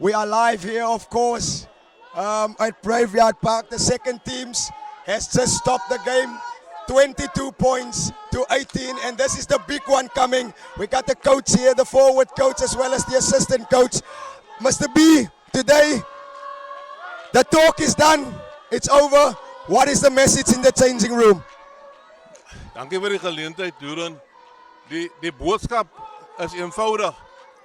We are live here, of course, at Graveyard Park. The second teams has just stopped the game. 22 points to 18, and this is the big one coming. We got the coach here, the forward coach, as well as the assistant coach. Mr. B, today, the talk is done. It's over. What is the message in the changing room? Dankie vir die geleentheid, Duran. Die boodskap is eenvoudig.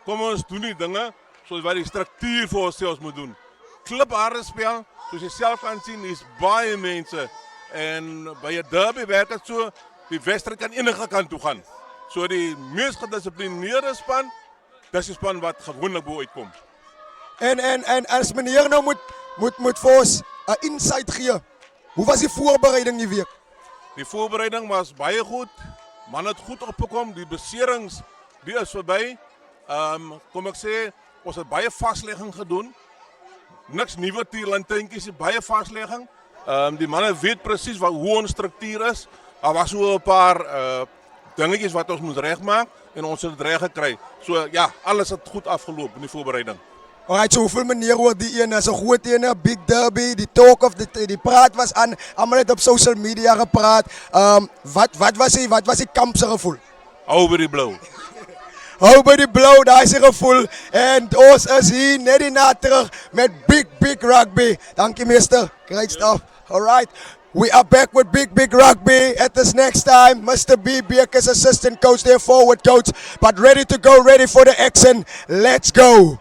Kom ons doen die dinge soos wat die struktuur vir onsself moet doen. Klipharde spel, soos jy self kan sien, is baie mense. En by 'n derby werk dit so, die wedstryd kan enige kant toe gaan. So die mees gedissiplineerde span, dis die span wat gewoonlik bo uitkom. En as meneer nou moet vir ons 'n insight gee. Hoe was die voorbereiding die week? Die voorbereiding was baie goed. Man het goed opgekom, die beserings, die is verby. Kom ek sê, ons het baie vaslegging gedoen. Niks nuwe tierlantjies, baie vaslegging. Die manne weet presies hoe ons struktuur is. Daar was so 'n paar dingetjies wat ons moet regmaak en ons het dit reg gekry. So ja, alles het goed afgeloop in die voorbereiding. Alright, so hoeveel maniere oor die ene, is 'n groot ene, big derby, die talk of die praat was aan, almal het op social media gepraat. Wat was die kamp se gevoel? Hou by die blou. Hou by die blou, daar is die gevoel. En ons is hier net hierna terug met big rugby. Dankie meester, great stuff. Alright, we are back with big rugby at this next time. Mr. B. Beekers, assistant coach, their forward coach, but ready to go, ready for the action. Let's go.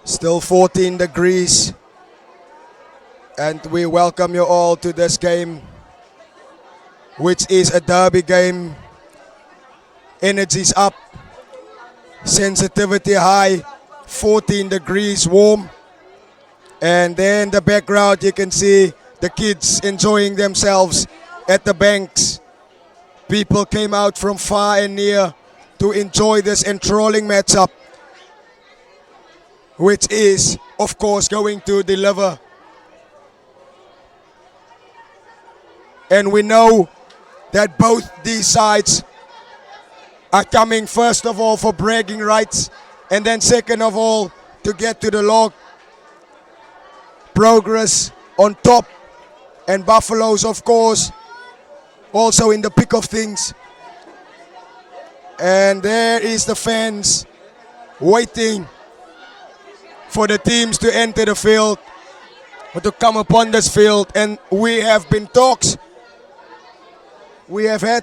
Still 14 degrees, and we welcome you all to this game, which is a derby game. Energy's up, sensitivity high, 14 degrees warm, and then in the background you can see the kids enjoying themselves at the banks. People came out from far and near to enjoy this enthralling matchup, which is, of course, going to deliver. And we know that both these sides are coming first of all for bragging rights, and then second of all to get to the log. Progress on top, and Buffaloes, of course, also in the pick of things. And there is the fans waiting for the teams to enter the field, or to come upon this field. And we have had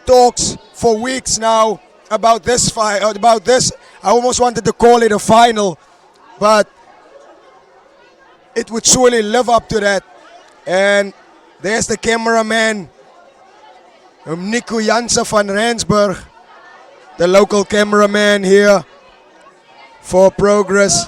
talks for weeks now about this fight, about this. I almost wanted to call it a final, but it would surely live up to that. And there's the cameraman, Nico Jansen van Rensburg, the local cameraman here for Progress.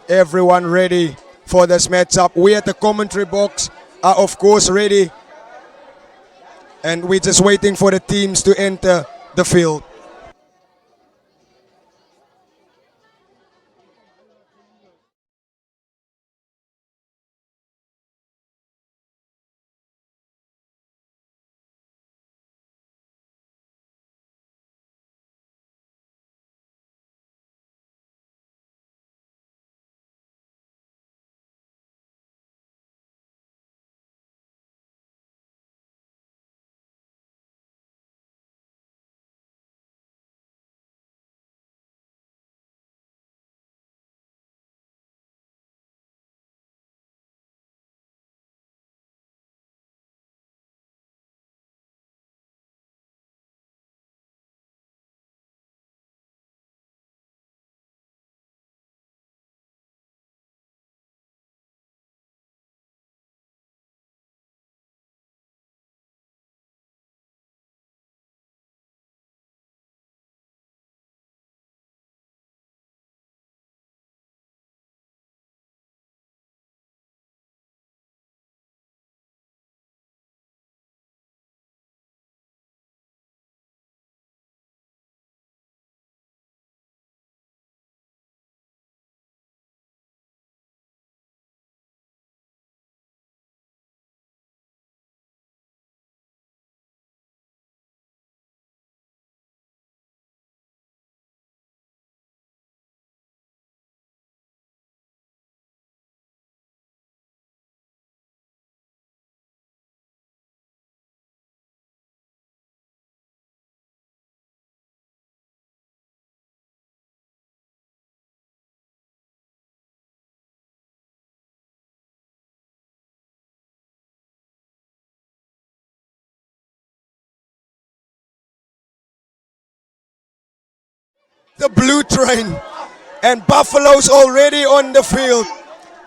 Everyone ready for this matchup. We at the commentary box are of course ready, and we're just waiting for the teams to enter the field. The blue train and Buffaloes already on the field,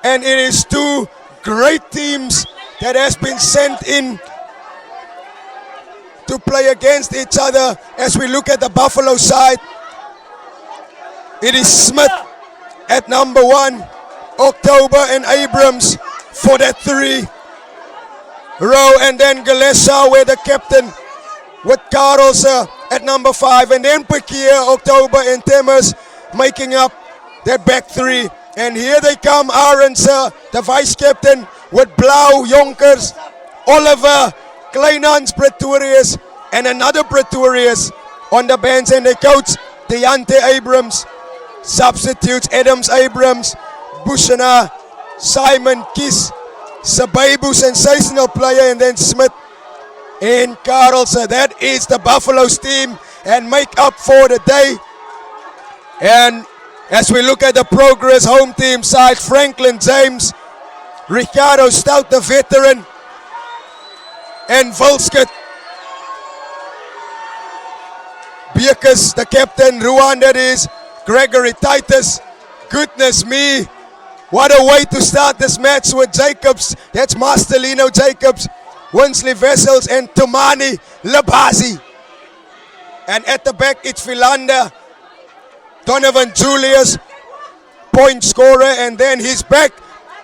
and it is two great teams that has been sent in to play against each other. As we look at the Buffalo side, it is Smith at number 1, October and Abrams for that 3 row, and then Galessa with the captain with Karels at number 5, and then Pekier, October and Timmers making up that back 3. And here they come, Arends, the vice captain with Blau, Jonkers, Oliver, Kleinans, Pretorius, and another Pretorius on the bench, and the coach Deante Abrams. Substitutes Adams Abrams, Bushana, Simon Kies, Sababu, sensational player, and then Smith and Karels. That is the Buffaloes team, and make up for the day. And as we look at the Progress home team side, Franklin James, Ricardo Stout, the veteran, and Volskut, Beekes, the captain, Ruan, that is, Gregory Titus. Goodness me, what a way to start this match with Jacobs. That's Mastelino Jacobs, Winsley Vessels, and Tumani Labazi. And at the back, it's Philander, Donovan Julius, point scorer, and then he's back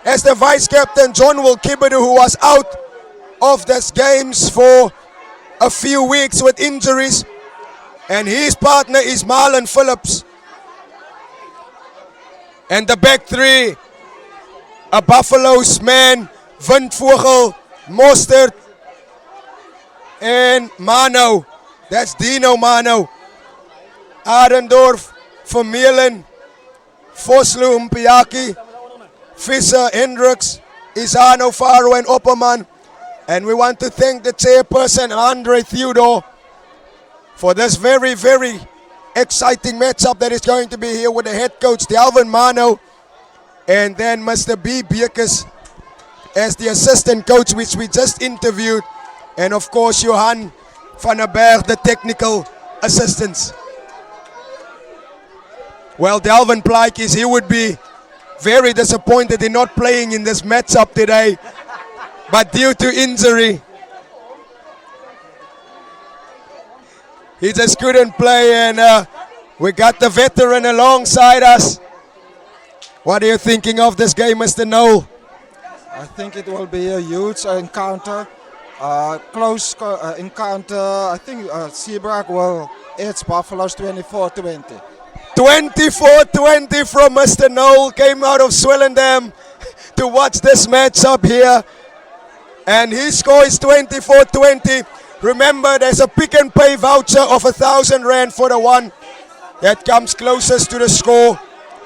as the vice captain, John Wilkibedu, who was out of these games for a few weeks with injuries, and his partner is Marlon Phillips. And the back 3, a Buffaloes man, Windvogel, Mostert, and Mano. That's Dino Mano. Arendorf, Vermeulen, Vosloo, Mpiaki, Visser, Hendricks, Isano, Faro, and Opperman. And we want to thank the chairperson, Andre Theodore, for this very, very exciting matchup that is going to be here with the head coach, Delvin Mano, and then Mr. B. Beekes as the assistant coach, which we just interviewed, and of course Johan van der Berg, the technical assistants. Well, Delvin Plaatjes, he would be very disappointed in not playing in this matchup today, but due to injury, he just couldn't play, and we got the veteran alongside us. What are you thinking of this game, Mr. Noel? I think it will be a huge encounter, close encounter. I think Suurbraak will edge Buffaloes 24-20. 24-20 from Mr. Noel, came out of Swellendam to watch this matchup here. And his score is 24-20. Remember, there's a pick and pay voucher of 1,000 Rand for the one that comes closest to the score.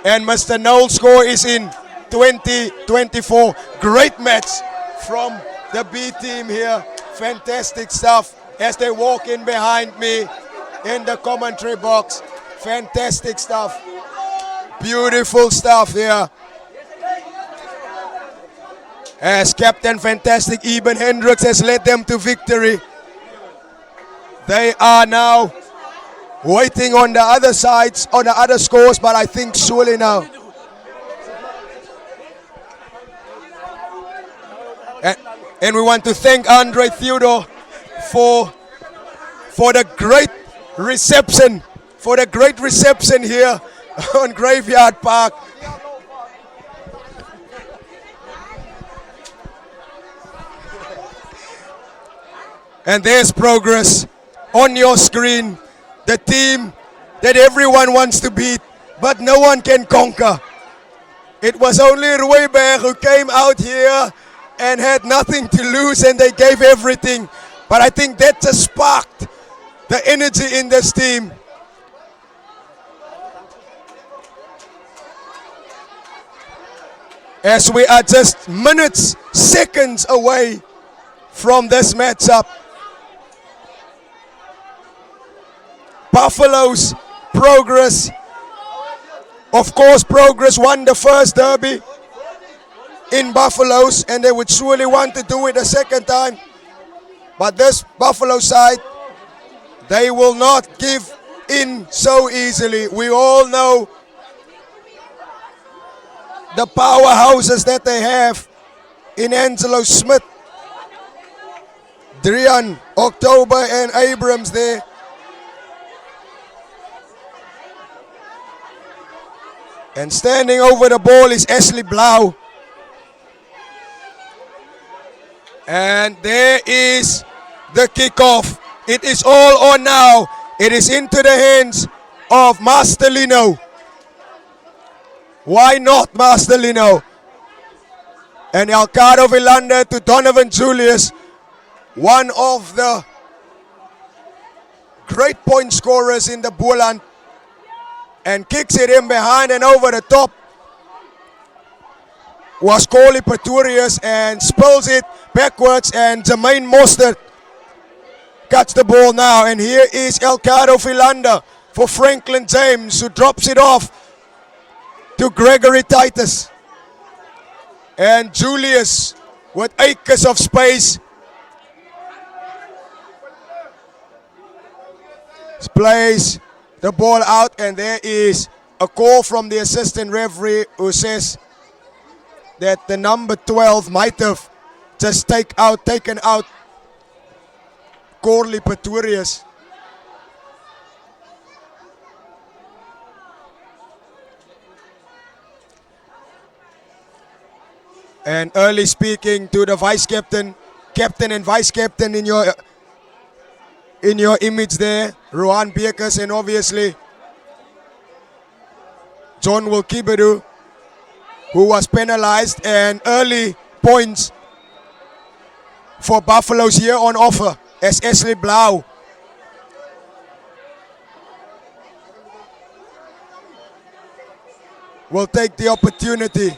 And Mr. Noel's score is in 20-24. Great match from the B team here. Fantastic stuff as they walk in behind me in the commentary box. Fantastic stuff. Beautiful stuff here. As Captain Fantastic Eben Hendricks has led them to victory. They are now waiting on the other sides, on the other scores, but I think surely now. And we want to thank Andre Theodore for the great reception. For the great reception here on Graveyard Park. And there's progress on your screen. The team that everyone wants to beat, but no one can conquer. It was only Rooiberg who came out here and had nothing to lose, and they gave everything. But I think that just sparked the energy in this team. As we are just minutes, seconds away from this matchup. Buffaloes progress. Of course, progress won the first derby in Buffaloes, and they would surely want to do it a second time. But this Buffalo side, they will not give in so easily. We all know the powerhouses that they have in Angelo Smith, Drian, October, and Abrams there. And standing over the ball is Ashley Blau. And there is the kickoff. It is all on now. It is into the hands of Master Lino. Why not Master Lino? And Alcado Villander to Donovan Julius, one of the great point scorers in the Boland, and kicks it in behind and over the top was Corley Pretorius and spills it backwards, and Jermaine Mostert cuts the ball now, and here is Alcado Villander for Franklin James, who drops it off to Gregory Titus. And Julius with acres of space plays the ball out, and there is a call from the assistant referee who says that the number 12 might have just taken out Corley Pretorius. And early speaking to the vice captain, captain and vice captain in your image there, Rohan Beekes, and obviously John Wilkibedu, who was penalized, and early points for Buffaloes here on offer as Ashley Blau will take the opportunity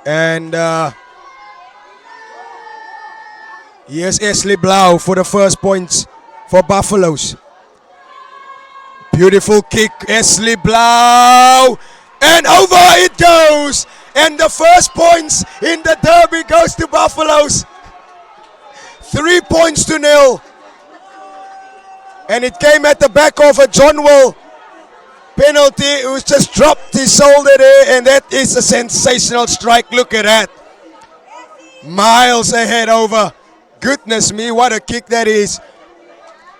And here's Esley Blau for the first points for Buffaloes. Beautiful kick, Esley Blau. And over it goes. And the first points in the derby goes to Buffaloes. 3 points to 0. And it came at the back of a John Will penalty. Who's just dropped his shoulder there. And that is a sensational strike. Look at that. Miles ahead over. Goodness me, what a kick that is.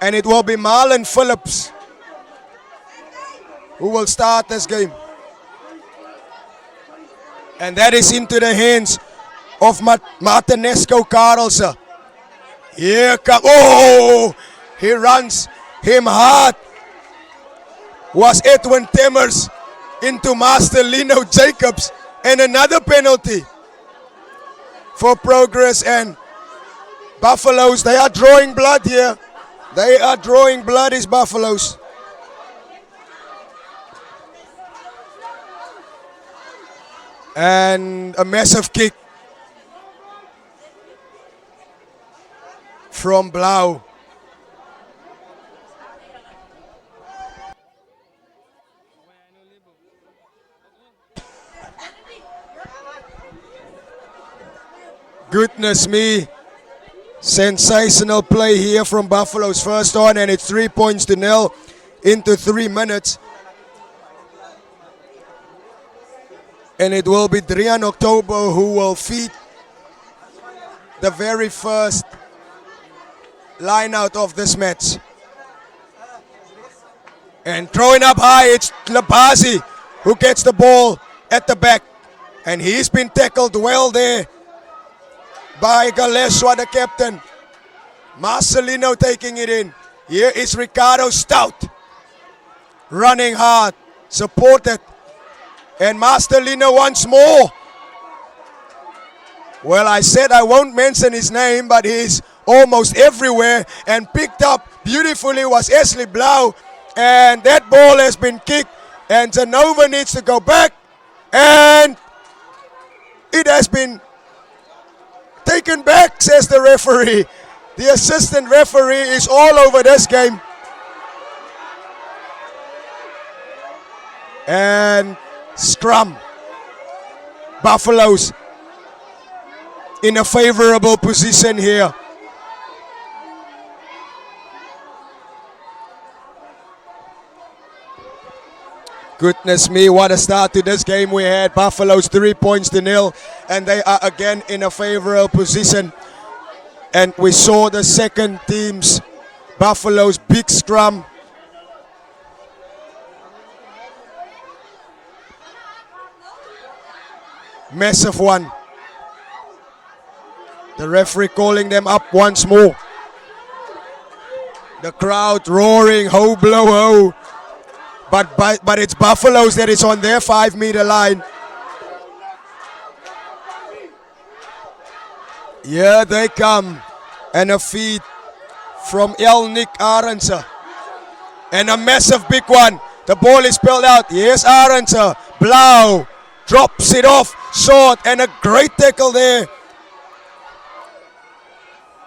And it will be Marlon Phillips who will start this game. And that is into the hands of Martinesco Carlsen. Here comes, oh, he runs him hard. Was Edwin Temmers into Master Lino Jacobs. And another penalty for Progress and Buffaloes. They are drawing blood here. They are drawing blood, is Buffaloes. And a massive kick from Blau. Goodness me. Sensational play here from Buffaloes. First on, and it's 3 points to 0 into 3 minutes. And it will be Drian October who will feed the very first line out of this match. And throwing up high, it's Labazi who gets the ball at the back. And he's been tackled well there by Galeswa, the captain. Marcelino taking it in. Here is Ricardo Stout. Running hard. Supported. And Marcelino once more. Well, I said I won't mention his name, but he's almost everywhere. And picked up beautifully was Esley Blau. And that ball has been kicked. And Zanova needs to go back. And it has been taken back, says the referee. The assistant referee is all over this game. And scrum. Buffaloes in a favorable position here. Goodness me, what a start to this game we had. Buffaloes 3 points to 0, and they are again in a favorable position. And we saw the second team's Buffaloes big scrum. Massive one. The referee calling them up once more. The crowd roaring, ho blow ho. But it's Buffaloes that is on their 5 meter line. Here they come. And a feed from Nick Arendse. And a massive big one. The ball is spilled out. Here's Arendse. Blau drops it off short. And a great tackle there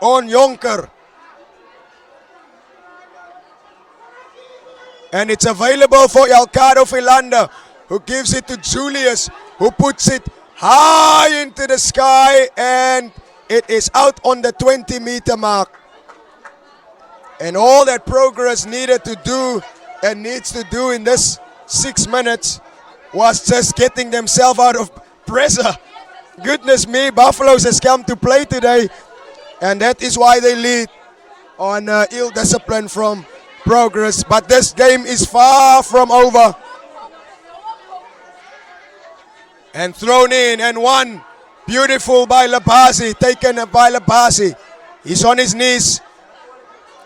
on Jonker. And it's available for Elcado Philander, who gives it to Julius, who puts it high into the sky, and it is out on the 20 meter mark. And all that Progress needed to do and needs to do in this 6 minutes was just getting themselves out of pressure. Goodness me, Buffaloes has come to play today, and that is why they lead on ill discipline from Progress. But this game is far from over. And thrown in, and one beautiful by Labazi, taken by Labazi. He's on his knees.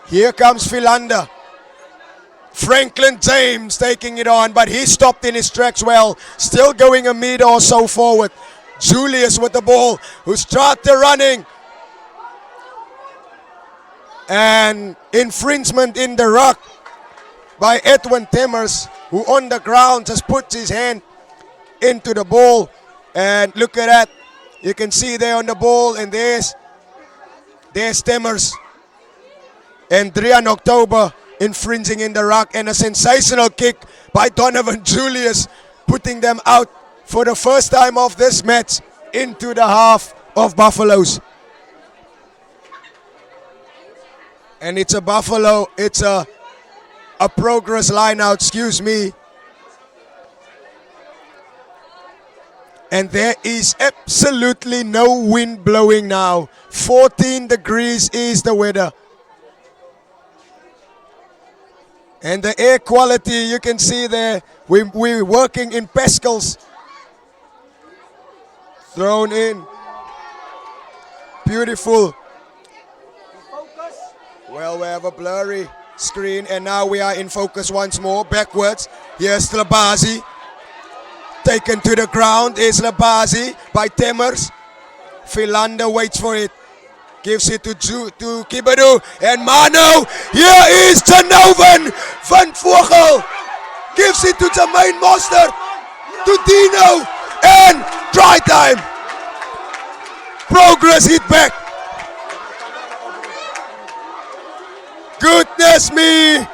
Here comes Philander. Franklin James taking it on, but he stopped in his tracks well. Still going a meter or so forward. Julius with the ball, who started running. And infringement in the ruck by Edwin Temmers, who on the ground just puts his hand into the ball. And look at that. You can see there on the ball, and there's Stemmers. And 3 on October infringing in the ruck, and a sensational kick by Donovan Julius, putting them out for the first time of this match into the half of Buffaloes. And it's a Buffalo, it's a progress line out, excuse me. And there is absolutely no wind blowing now. 14 degrees is the weather. And the air quality, you can see there, we're working in pascals. Thrown in. Beautiful. Well, we have a blurry screen, and now we are in focus once more. Backwards. Here's Labazi. Taken to the ground is Labazi by Temmers. Philander waits for it. Gives it to Kibadu and Mano. Here is Janovan van Vogel. Gives it to Jermaine Mostert. To Dino. And try time. Progress hit back. Goodness me.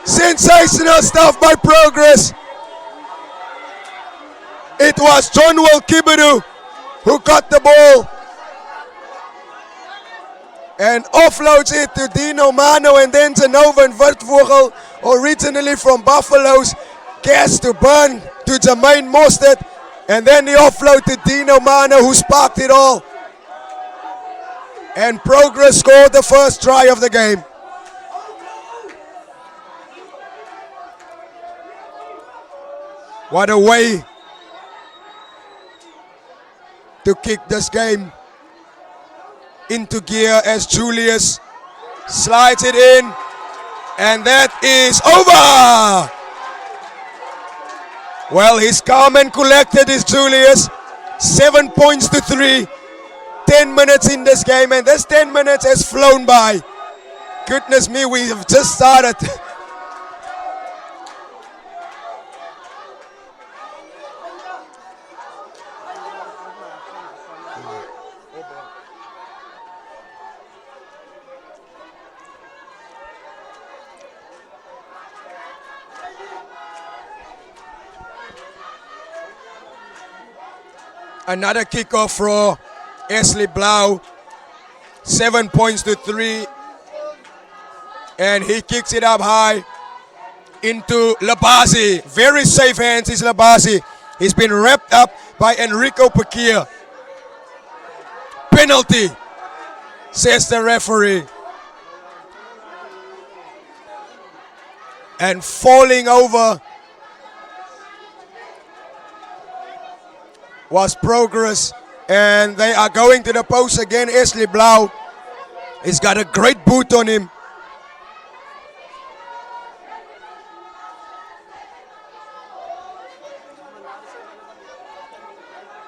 Sensational stuff by Progress. It was John Will Kibadu who got the ball and offloads it to Dino Mano, and then Janovan van Vogel, originally from Buffaloes, gas to burn to Jermaine Mostert, and then the offload to Dino Mano, who sparked it all. And Progress scored the first try of the game. What a way to kick this game into gear as Julius slides it in, and that is over. Well, he's calm and collected, is Julius. 7 points to 3. 10 minutes in this game, and this 10 minutes has flown by. Goodness me, we have just started. Another kickoff for Ashley Blau. 7 points to 3. And he kicks it up high into Labazi. Very safe hands is Labazi. He's been wrapped up by Enrico Pakia. Penalty, says the referee. And falling over was Progress, and they are going to the post again. Ashley Blau, he's got a great boot on him.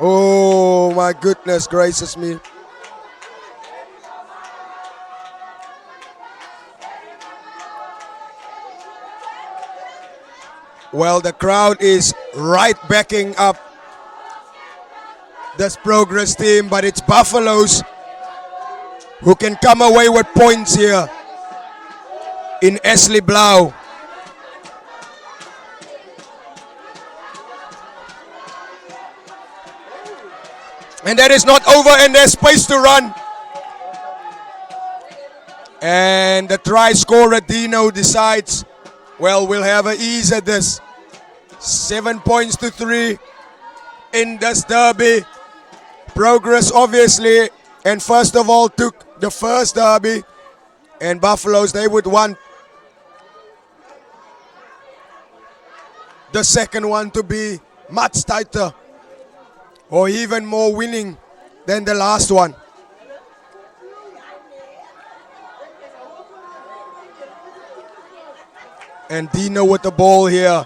Oh my goodness gracious me. Well, the crowd is right backing up this Progress team, but it's Buffaloes who can come away with points here in Ashley Blau. And that is not over, and there's space to run. And the try scorer Dino decides, well, we'll have an ease at this. 7 points to 3 in this derby. Progress obviously, and first of all, took the first derby, and Buffaloes, they would want the second one to be much tighter or even more winning than the last one. And Dino with the ball here.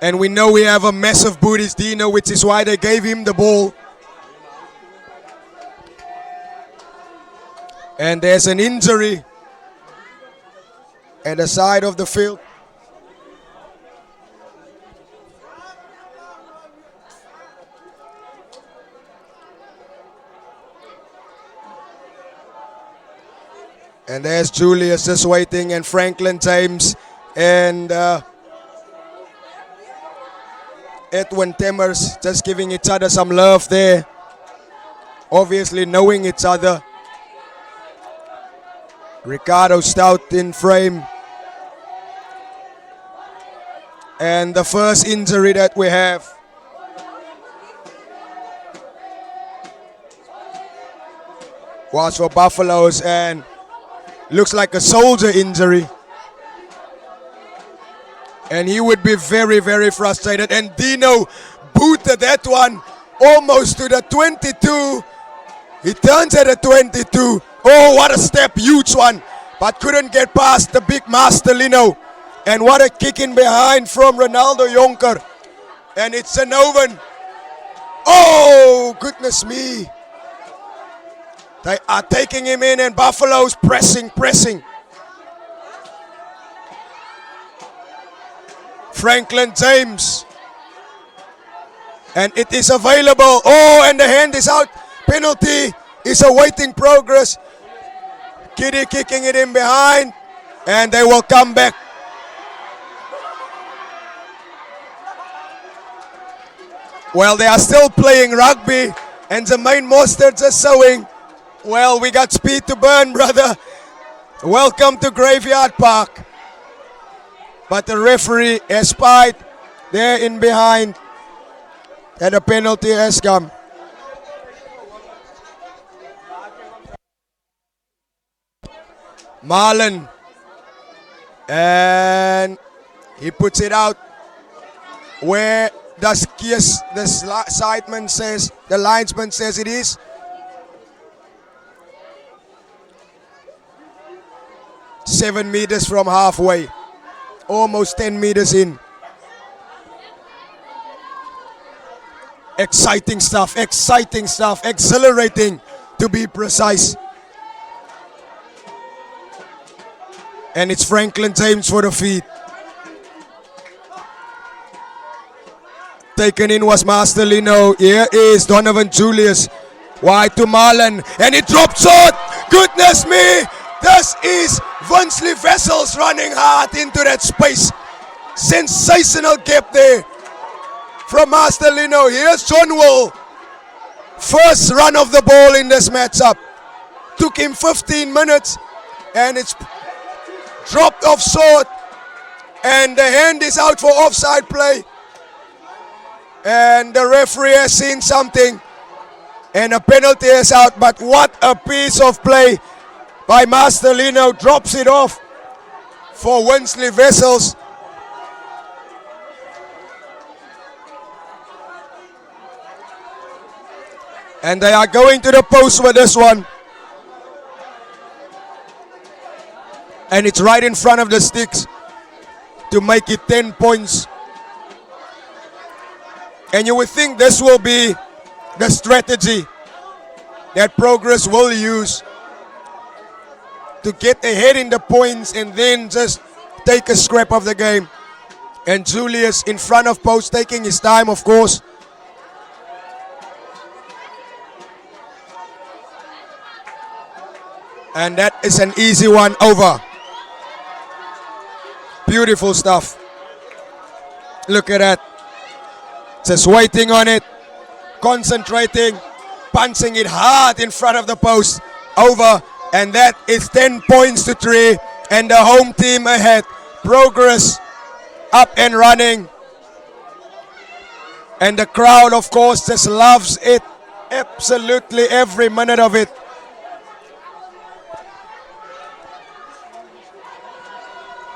And we know we have a massive boot, is Dino, which is why they gave him the ball. And there's an injury at the side of the field. And there's Julius just waiting, and Franklin James and Edwin Temmers just giving each other some love there. Obviously knowing each other. Ricardo Stout in frame. And the first injury that we have. Was for Buffaloes, and looks like a soldier injury. And he would be very, very frustrated. And Dino booted that one almost to the 22. He turns at the 22. Oh, what a step, huge one. But couldn't get past the big Master Lino. And what a kick in behind from Ronaldo Jonker. And it's an Oven. Oh, goodness me. They are taking him in, and Buffaloes pressing. Franklin James. And it is available. Oh, and the hand is out. Penalty is awaiting progress. Kiddy kicking it in behind. And they will come back. Well, they are still playing rugby. And Jermaine Mostert just showing. Well, we got speed to burn, brother. Welcome to Graveyard Park. But the referee has spied there in behind. And a penalty has come. Marlon. And he puts it out. Where does Kies, the sideman says, the linesman says it is? Seven meters from halfway. Almost 10 meters in. Exciting stuff, exhilarating to be precise. And it's Franklin James for the feed. Taken in was Master Lino. Here is Donovan Julius. Wide to Marlon. And it dropped short. Goodness me. This is Winsley Wessels running hard into that space. Sensational gap there from Master Lino. Here's John Will. First run of the ball in this matchup. Took him 15 minutes and it's dropped off short. And the hand is out for offside play. And the referee has seen something. And a penalty is out. But what a piece of play by Master Lino. Drops it off for Winsley Wessels. And they are going to the post with this one. And it's right in front of the sticks to make it 10 points. And you would think this will be the strategy that Progress will use to get ahead in the points and then just take a scrap of the game. And Julius in front of post, taking his time, of course. And that is an easy one over. Beautiful stuff. Look at that. Just waiting on it. Concentrating. Punching it hard in front of the post. Over. And that is 10 points to 3. And the home team ahead. Progress up and running. And the crowd, of course, just loves it. Absolutely every minute of it.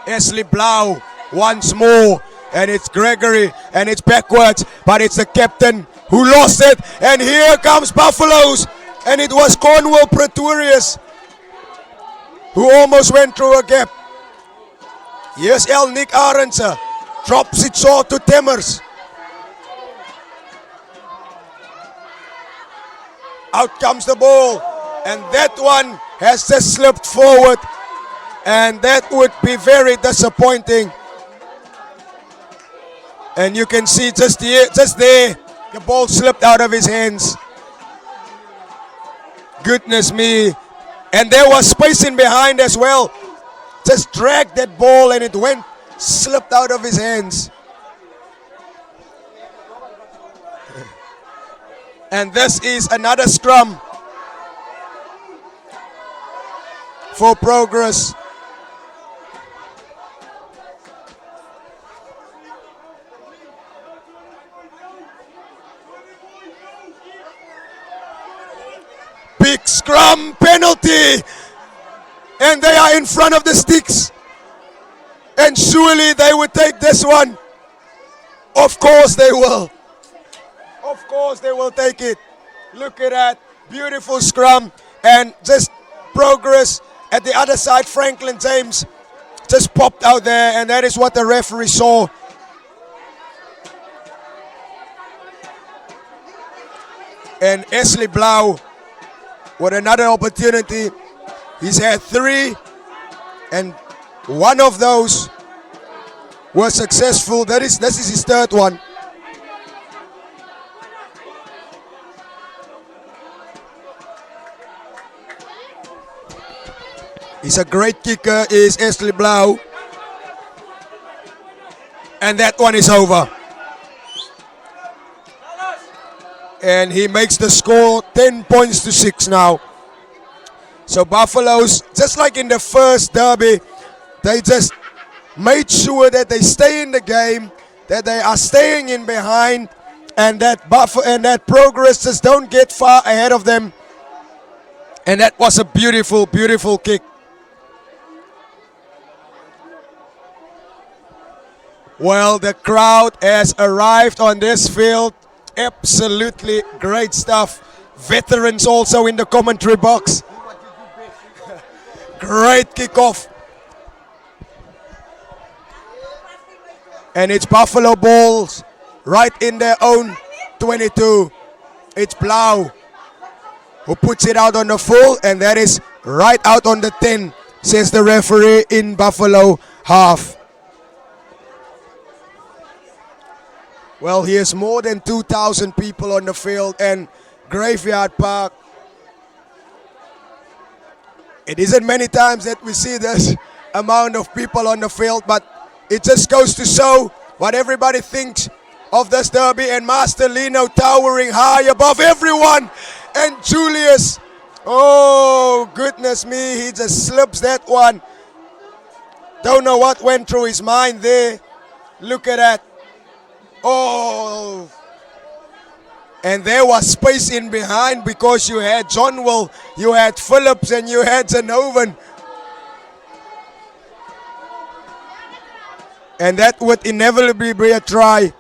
Ashley Blau once more. And it's Gregory. And it's backwards. But it's the captain who lost it. And here comes Buffaloes. And it was Cornwall Pretorius who almost went through a gap. Here's El Nick Arendse. Drops it short to Temmers. Out comes the ball. And that one has just slipped forward. And that would be very disappointing. And you can see just there, the ball slipped out of his hands. Goodness me. And there was space in behind as well. Just dragged that ball and it slipped out of his hands. And this is another scrum for Progress. Big scrum penalty. And they are in front of the sticks. And surely they will take this one. Of course they will. Of course they will take it. Look at that. Beautiful scrum. And just Progress at the other side. Franklin James just popped out there. And that is what the referee saw. And Esley Blau with another opportunity. He's had 3. And one of those was successful. This is his 3rd one. He's a great kicker, is Esley Blau. And that one is over. And he makes the score 10 points to 6 now. So Buffaloes, just like in the first derby, they just made sure that they stay in the game, that they are staying in behind, and that Progress just don't get far ahead of them. And that was a beautiful, beautiful kick. Well, the crowd has arrived on this field. Absolutely great stuff. Veterans also in the commentary box. Great kickoff. And it's Buffalo balls right in their own 22. It's Blau who puts it out on the full, and that is right out on the 10, says the referee in Buffalo half. Well, here's more than 2,000 people on the field, and Graveyard Park. It isn't many times that we see this amount of people on the field, but it just goes to show what everybody thinks of this derby. And Master Lino towering high above everyone. And Julius, oh goodness me, he just slips that one. Don't know what went through his mind there. Look at that. Oh, and there was space in behind because you had Johnwell, you had Phillips, and you had Zanoven. And that would inevitably be a try.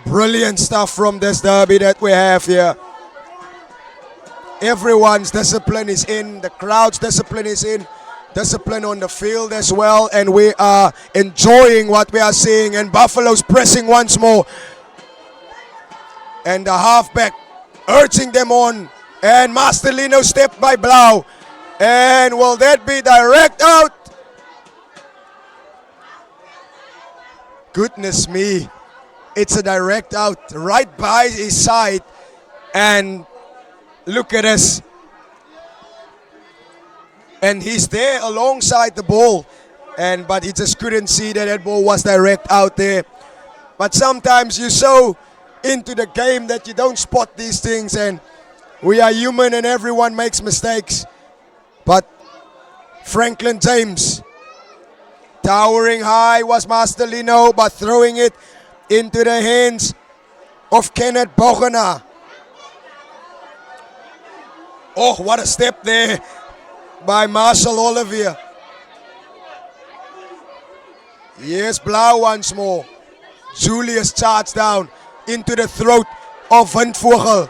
Brilliant stuff from this derby that we have here. Everyone's discipline is in, the crowd's discipline is in. Discipline on the field as well, and we are enjoying what we are seeing. And Buffalo's pressing once more, and the halfback urging them on, and Master Lino stepped by Blau, and will that be direct out? Goodness me, it's a direct out right by his side, and look at us. And he's there alongside the ball, but he just couldn't see that ball was direct out there. But sometimes you're so into the game that you don't spot these things, and we are human and everyone makes mistakes. But Franklin James, towering high was Master Lino, but throwing it into the hands of Kenneth Bogena. Oh, what a step there by Marshall Olivier. Yes, Blau once more. Julius charged down into the throat of Van Vogel.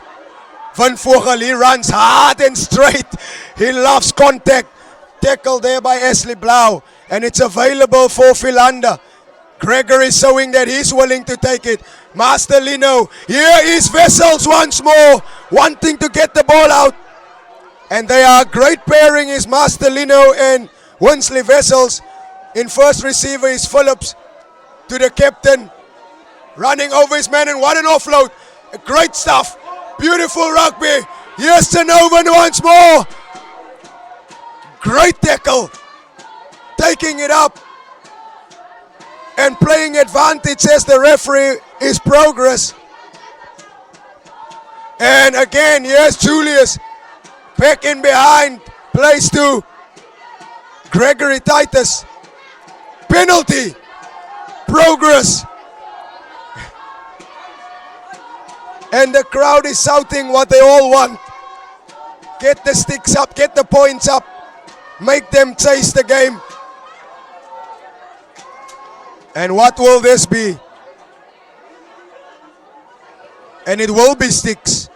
Van Vogel, he runs hard and straight. He loves contact. Tackle there by Esley Blau. And it's available for Philander. Gregory showing that he's willing to take it. Master Lino. Here is Wessels once more, wanting to get the ball out. And they are a great pairing, is Master Lino and Winsley Wessels. In first receiver is Phillips to the captain. Running over his man, and what an offload. Great stuff. Beautiful rugby. Here's Tanovan once more. Great tackle. Taking it up and playing advantage, says the referee, is progress. And again, here's Julius. Back in behind. Plays to Gregory Titus. Penalty. Progress. And the crowd is shouting what they all want. Get the sticks up, get the points up. Make them chase the game. And what will this be? And it will be sticks.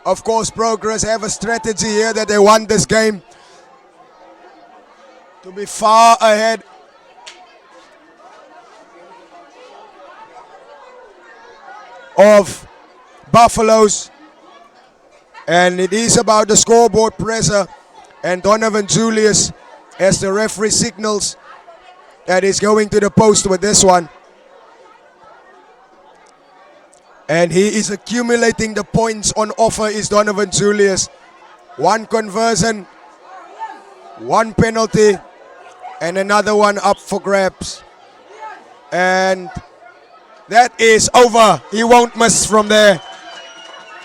Of course, Progress have a strategy here that they want this game to be far ahead. Of Buffaloes. And it is about the scoreboard pressure. And Donovan Julius, as the referee signals, that is going to the post with this one. And he is accumulating the points on offer, is Donovan Julius. 1 conversion, 1 penalty, and another one up for grabs. And that is over. He won't miss from there.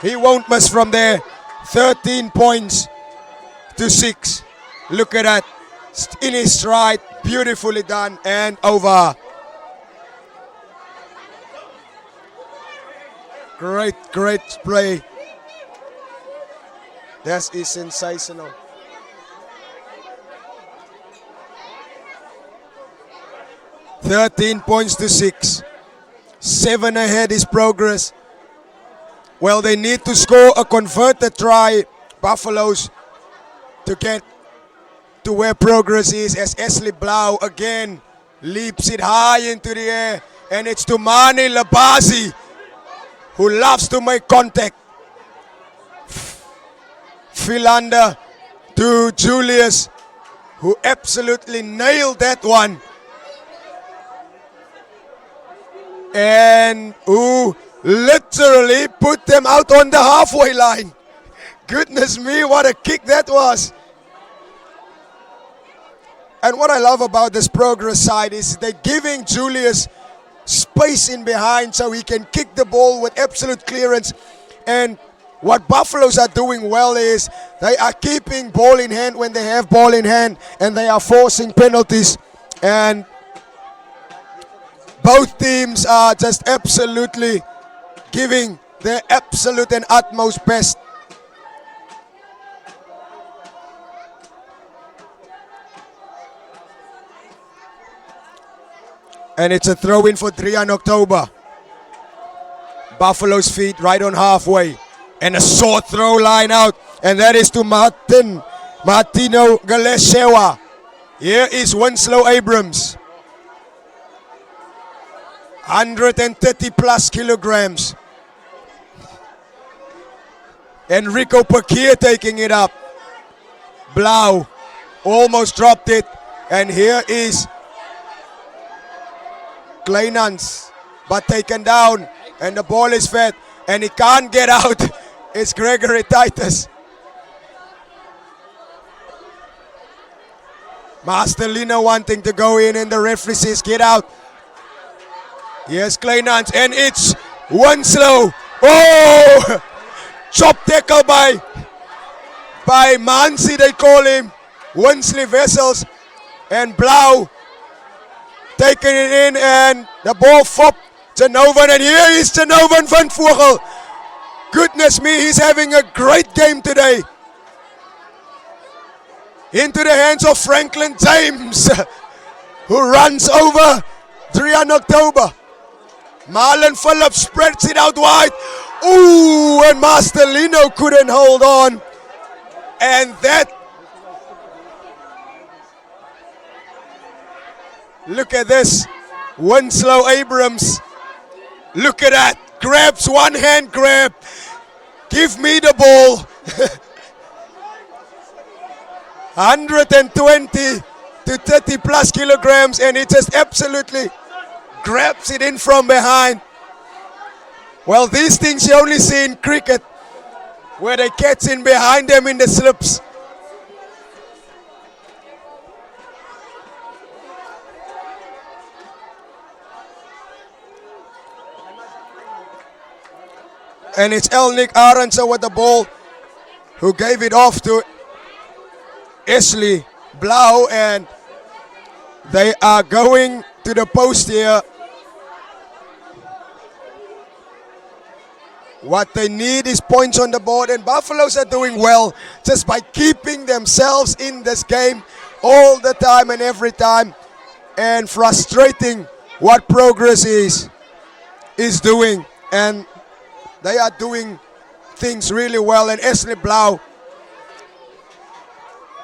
He won't miss from there. 13 points to 6. Look at that. In his stride. Beautifully done and over. Great play. That is sensational. $13 points to 6. 7 ahead is Progress. Well, they need to score a converted try, Buffaloes, to get to where Progress is, as Ashley Blau again leaps it high into the air. And it's to Mani Labazi, who loves to make contact. Philander to Julius, who absolutely nailed that one. And who literally put them out on the halfway line. Goodness me, what a kick that was. And what I love about this Progress side is they're giving Julius space in behind so he can kick the ball with absolute clearance. And what Buffaloes are doing well is they are keeping ball in hand when they have ball in hand, and they are forcing penalties. And both teams are just absolutely giving their absolute and utmost best. And it's a throw-in for Drian October. Buffalo's feet right on halfway. And a short throw line out. And that is to Martino Galeshewa. Here is Winslow Abrams. 130 plus kilograms. Enrico Pakir taking it up. Blau almost dropped it. And here is Kleinans, but taken down, and the ball is fed, and he can't get out. It's Gregory Titus. Masterlino wanting to go in, and the referee says, get out. Here's Kleinans, and it's Winslow. Oh! Chop tackle by Mansi, they call him. Winsley Vessels, and Blau taking it in, and the ball flopped. Tanovan, and here is Tanovan van Vogel. Goodness me, he's having a great game today. Into the hands of Franklin James, who runs over Drian October. Marlon Phillips spreads it out wide. Ooh, and Masterlino couldn't hold on. And that, look at this. Winslow Abrams. Look at that. Grabs, one hand grab. Give me the ball. 120 to 30 plus kilograms, and he just absolutely grabs it in from behind. Well, these things you only see in cricket, where they catch in behind them in the slips. And it's Elnick Arendse with the ball, who gave it off to Ashley Blau, and they are going to the post here. What they need is points on the board, and Buffaloes are doing well just by keeping themselves in this game all the time and every time, and frustrating what Progress is doing. And they are doing things really well, and Ashley Blau,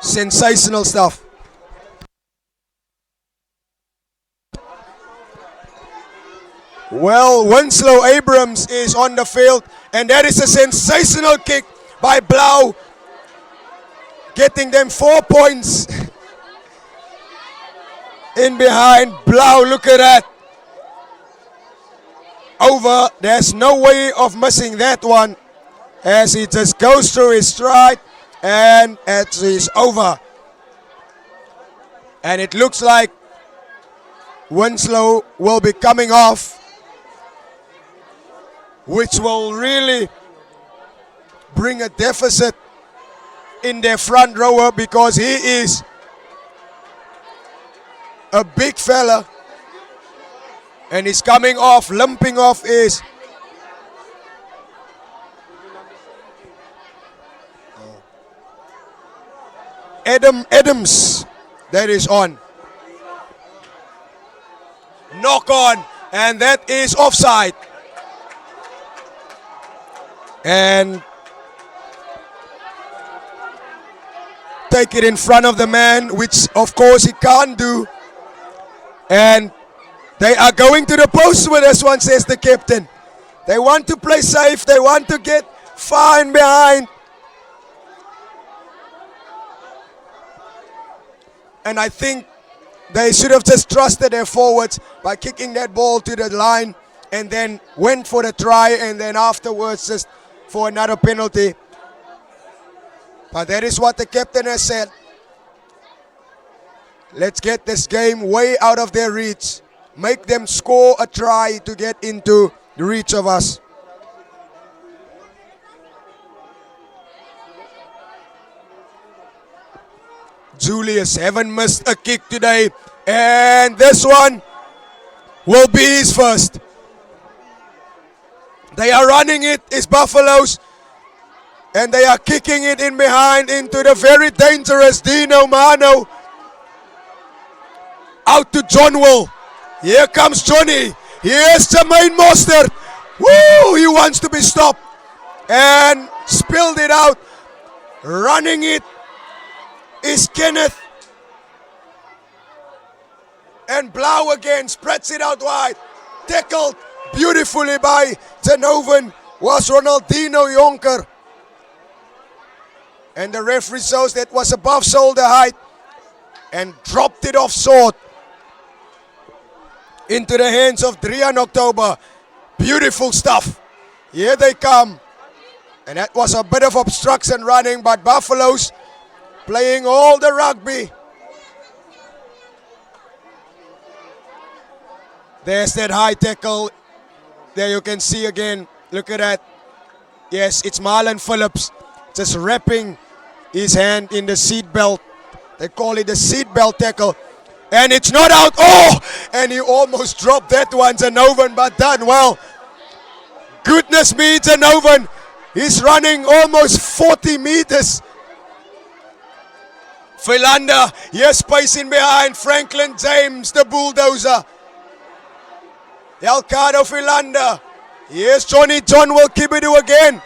sensational stuff. Well, Winslow Abrams is on the field, and that is a sensational kick by Blau, getting them 4 points in behind. Blau, look at that. Over, there's no way of missing that one, as he just goes through his stride, and it is over. And it looks like Winslow will be coming off, which will really bring a deficit in their front rower, because he is a big fella, and he's coming off. Limping off is Adams. That is on. Knock on, and that is offside. And take it in front of the man, which of course he can't do. And they are going to the post with this one, says the captain. They want to play safe. They want to get far in behind. And I think they should have just trusted their forwards by kicking that ball to the line, and then went for the try, and then afterwards just for another penalty. But that is what the captain has said. Let's get this game way out of their reach. Make them score a try to get into the reach of us. Julius haven't missed a kick today, and this one will be his first. They are running it, it's Buffaloes, and they are kicking it in behind into the very dangerous Dino Mano. Out to John Will. Here comes Johnny. Here's Jermaine Mostert. Woo! He wants to be stopped, and spilled it out. Running it is Kenneth. And Blau again spreads it out wide. Tackled beautifully by Zenoven was Ronaldinho Jonker. And the referee shows that was above shoulder height, and dropped it off short into the hands of Drian October. Beautiful stuff. Here they come. And that was a bit of obstruction running, but Buffaloes playing all the rugby. There's that high tackle. There you can see again. Look at that. Yes, it's Marlon Phillips just wrapping his hand in the seat belt. They call it the seat belt tackle. And it's not out. Oh! And he almost dropped that one, Zenoven, but done well. Goodness me, Zenoven. He's running almost 40 meters. Philander, yes, space in behind. Franklin James, the bulldozer. Elcado Philander. Here's Johnny John will Kibidu again.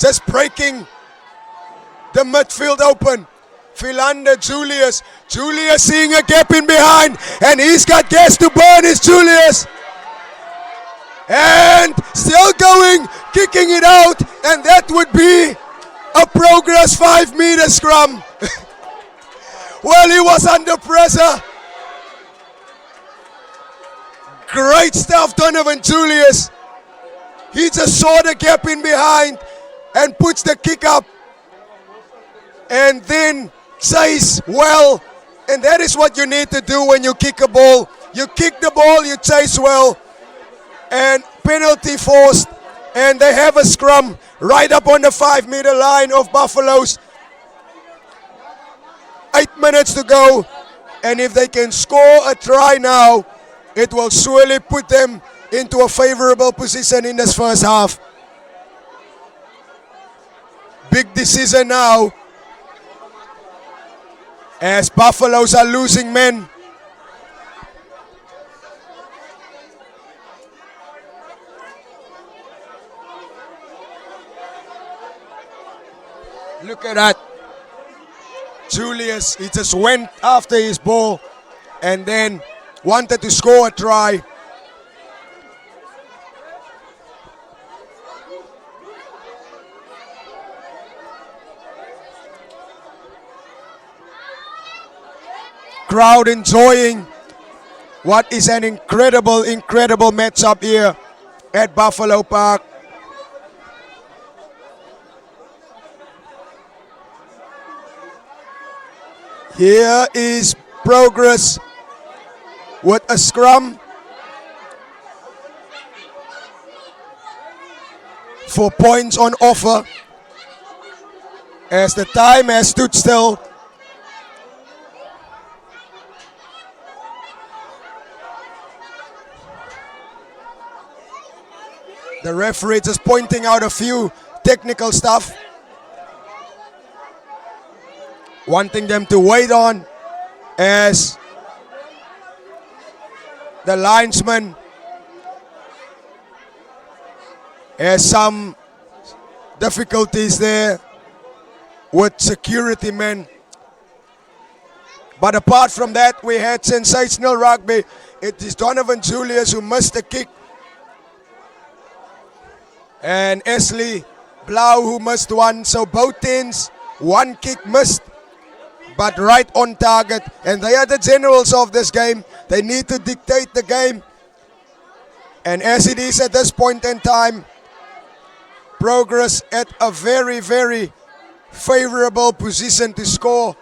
Just breaking the midfield open. Philander, Julius. Julius seeing a gap in behind, and he's got gas to burn. It's Julius. And still going, kicking it out, and that would be a Progress 5-meter scrum. Well, he was under pressure. Great stuff, Donovan Julius. He just saw the gap in behind and puts the kick up. And then chase well. And that is what you need to do when you kick a ball. You kick the ball, you chase well. And penalty forced. And they have a scrum right up on the 5-meter line of Buffaloes. 8 minutes to go. And if they can score a try now, it will surely put them into a favorable position in this first half. Big decision now, as Buffaloes are losing men. Look at that. Julius, he just went after his ball and then wanted to score a try. Crowd enjoying what is an incredible matchup here at Buffalo Park. Here is Progress with a scrum for points on offer as the time has stood still. The referee just pointing out a few technical stuff, wanting them to wait on as the linesman has some difficulties there with security men. But apart from that, we had sensational rugby. It is Donovan Julius who missed the kick, and Esley Blau who missed one. So both teams, one kick missed, but right on target. And they are the generals of this game. They need to dictate the game. And as it is at this point in time, Progress at a very favorable position to score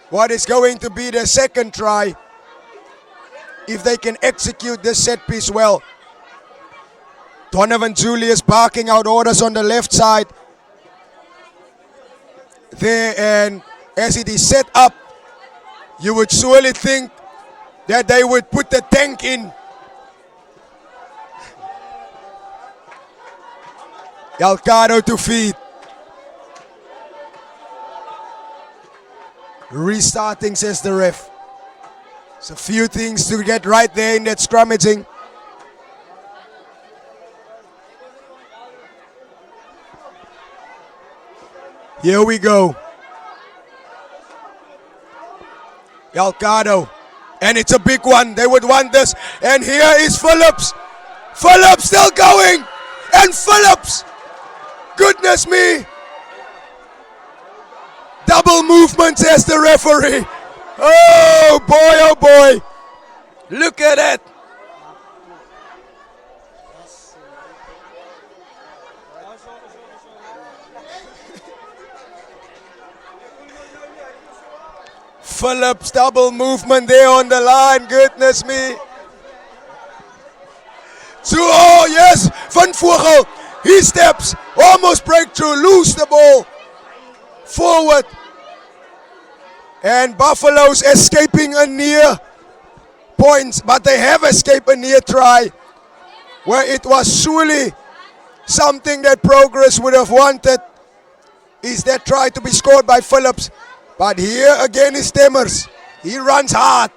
what is going to be their second try if they can execute this set piece well. Donovan Julius barking out orders on the left side there, and as it is set up, you would surely think that they would put the tank in. Alcado to feed. Restarting, says the ref. There's a few things to get right there in that scrummaging. Here we go. Alcado. And it's a big one. They would want this. And here is Phillips. Phillips still going. And Phillips. Goodness me. Double movement, says the referee. Oh boy, oh boy. Look at that. Phillips, double movement there on the line. Goodness me. So, oh yes, Van Vogel. He steps, almost breakthrough, lose the ball. Forward. And Buffaloes escaping a near points, but they have escaped a near try where it was surely something that Progress would have wanted, is that try to be scored by Phillips. But here again is Stemmers. He runs hard,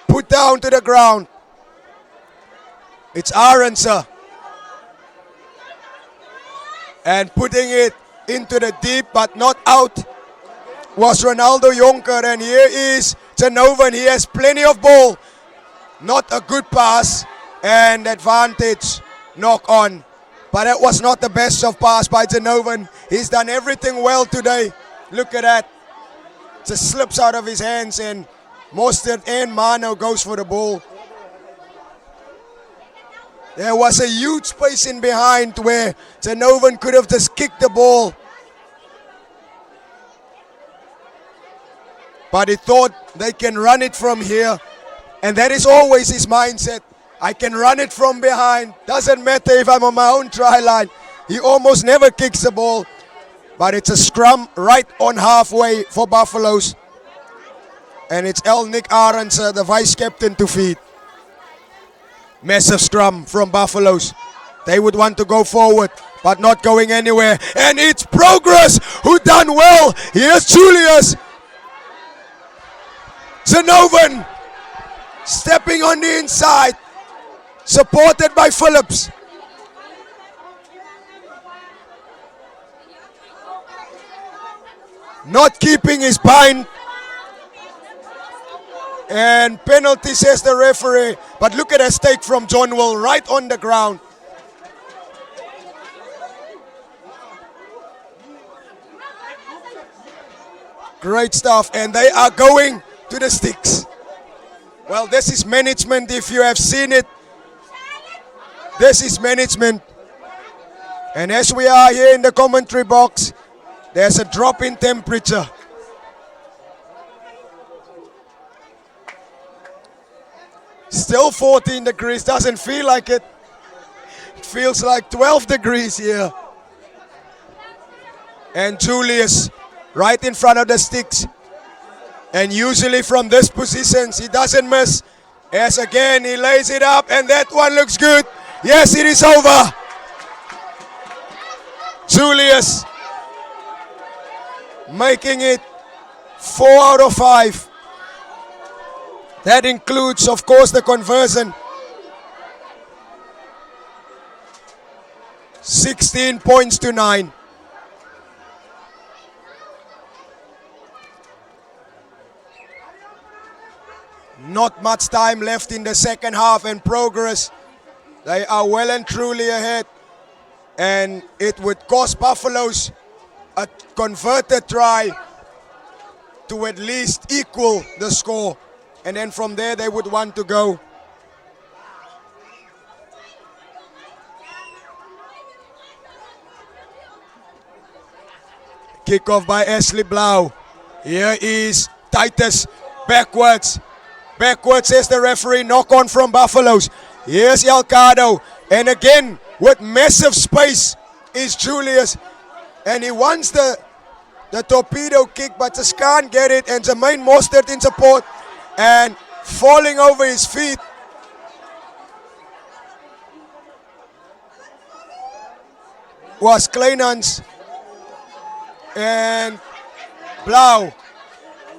put down to the ground. It's Aronsa. And putting it into the deep but not out was Ronaldo Jonker. And here is Genovan. He has plenty of ball. Not a good pass and advantage knock on. But that was not the best of pass by Genovan. He's done everything well today. Look at that. Just slips out of his hands and Mostert and Mano goes for the ball. There was a huge space in behind where Zenovan could have just kicked the ball. But he thought they can run it from here. And that is always his mindset. I can run it from behind. Doesn't matter if I'm on my own try line. He almost never kicks the ball. But it's a scrum right on halfway for Buffaloes. And it's Nick Arendse, the vice captain, to feed. Massive scrum from Buffaloes. They would want to go forward, but not going anywhere. And it's Progress who done well. Here's Julius. Zenovan stepping on the inside, supported by Phillips. Not keeping his bind. And penalty, says the referee. But look at a stake from John Will right on the ground. Great stuff. And they are going to the sticks. Well, this is management. If you have seen it, this is management. And as we are here in the commentary box, there's a drop in temperature. Still 14 degrees, doesn't feel like it. It feels like 12 degrees here. And Julius right in front of the sticks. And usually from this position, he doesn't miss. As again, he lays it up and that one looks good. Yes, it is over. Julius making it 4 out of 5. That includes, of course, the conversion. 16 points to 9. Not much time left in the second half, and Progress, they are well and truly ahead. And it would cost Buffaloes a converted try to at least equal the score. And then from there they would want to go. Kickoff by Ashley Blau. Here is Titus backwards. Backwards, says the referee. Knock on from Buffaloes. Here's Elcado. And again, with massive space is Julius. And he wants the torpedo kick, but just can't get it. And Jermaine Mostert in support. And falling over his feet was Kleinans. And Blau,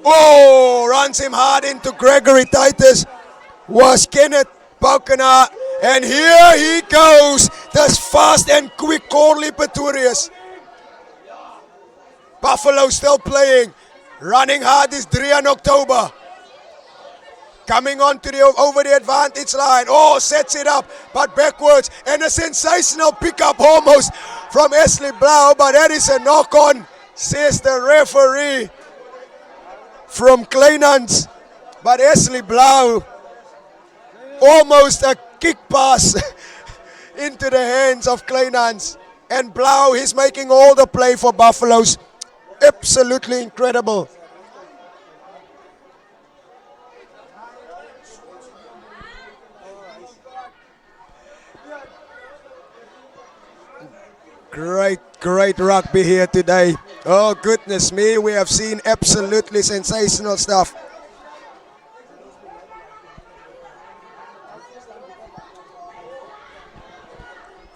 oh, runs him hard into Gregory. Titus was Kenneth Paukenaar. And here he goes, this fast and quick Corley Pretorius. Buffalo still playing, running hard is Drian October. Coming on to the over the advantage line. Oh, sets it up, but backwards. And a sensational pickup almost from Ashley Blau. But that is a knock-on, says the referee, from Kleinans. But Ashley Blau, almost a kick pass into the hands of Kleinans. And Blau, he's making all the play for Buffaloes. Absolutely incredible. Great rugby here today. Oh, goodness me, we have seen absolutely sensational stuff.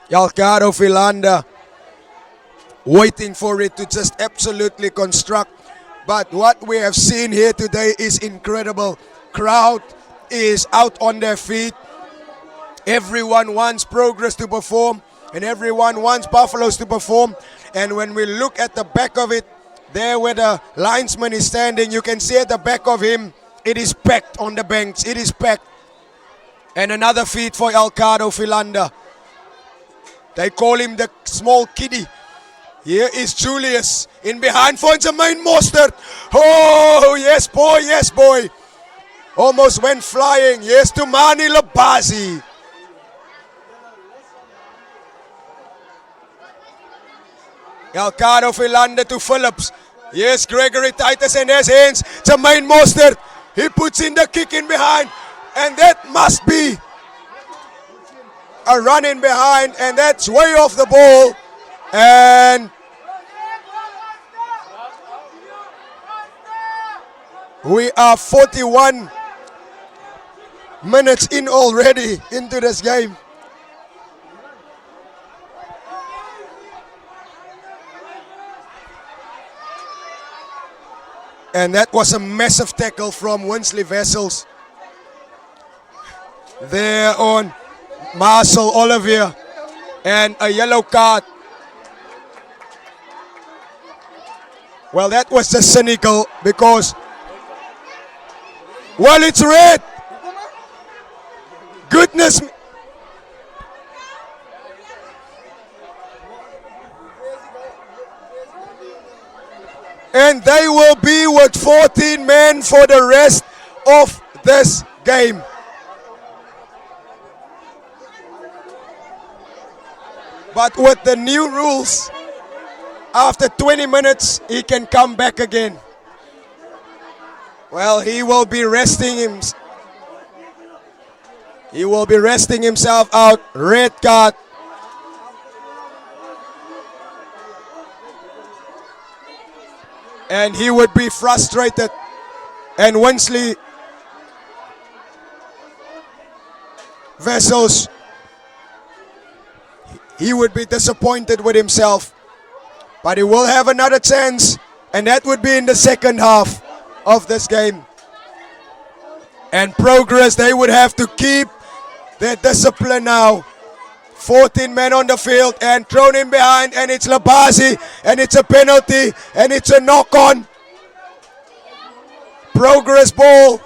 Yalcado Philander waiting for it to just absolutely construct. But what we have seen here today is incredible. Crowd is out on their feet. Everyone wants Progress to perform. And everyone wants Buffaloes to perform. And when we look at the back of it, there where the linesman is standing, you can see at the back of him, it is packed on the bench. It is packed. And another feed for Yalcado Philander. They call him the small kiddie. Here is Julius in behind for Jermaine Mostert. Oh, yes boy, yes boy. Almost went flying. Yes to Mani Labazi. Elcano Philander to Phillips. Yes, Gregory Titus and his hands. Jermaine Mostert. He puts in the kick in behind. And that must be a run in behind. And that's way off the ball. And we are 41 minutes in already into this game. And that was a massive tackle from Winsley Wessels. There on Marcel Olivier. And a yellow card. Well, that was just cynical because, well, it's red. Goodness me. And they will be with 14 men for the rest of this game. But with the new rules, after 20 minutes, he can come back again. Well, he will be resting him. He will be resting himself out. Red card. And he would be frustrated. And Winsley Wessels, he would be disappointed with himself. But he will have another chance, and that would be in the second half of this game. And Progress, they would have to keep their discipline now. 14 men on the field and thrown in behind, and it's Labazi, and it's a penalty, and it's a knock-on. Progress ball.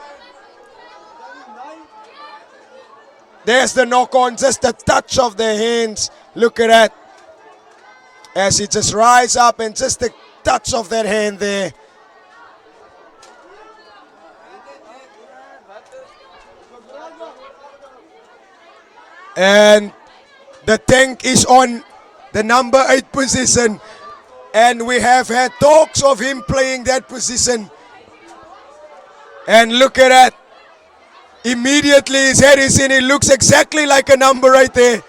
There's the knock-on, just a touch of their hands. Look at that. As he just rise up and just a touch of that hand there. And the tank is on the number 8 position. And we have had talks of him playing that position. And look at that. Immediately his head is in. He looks exactly like a number 8 there.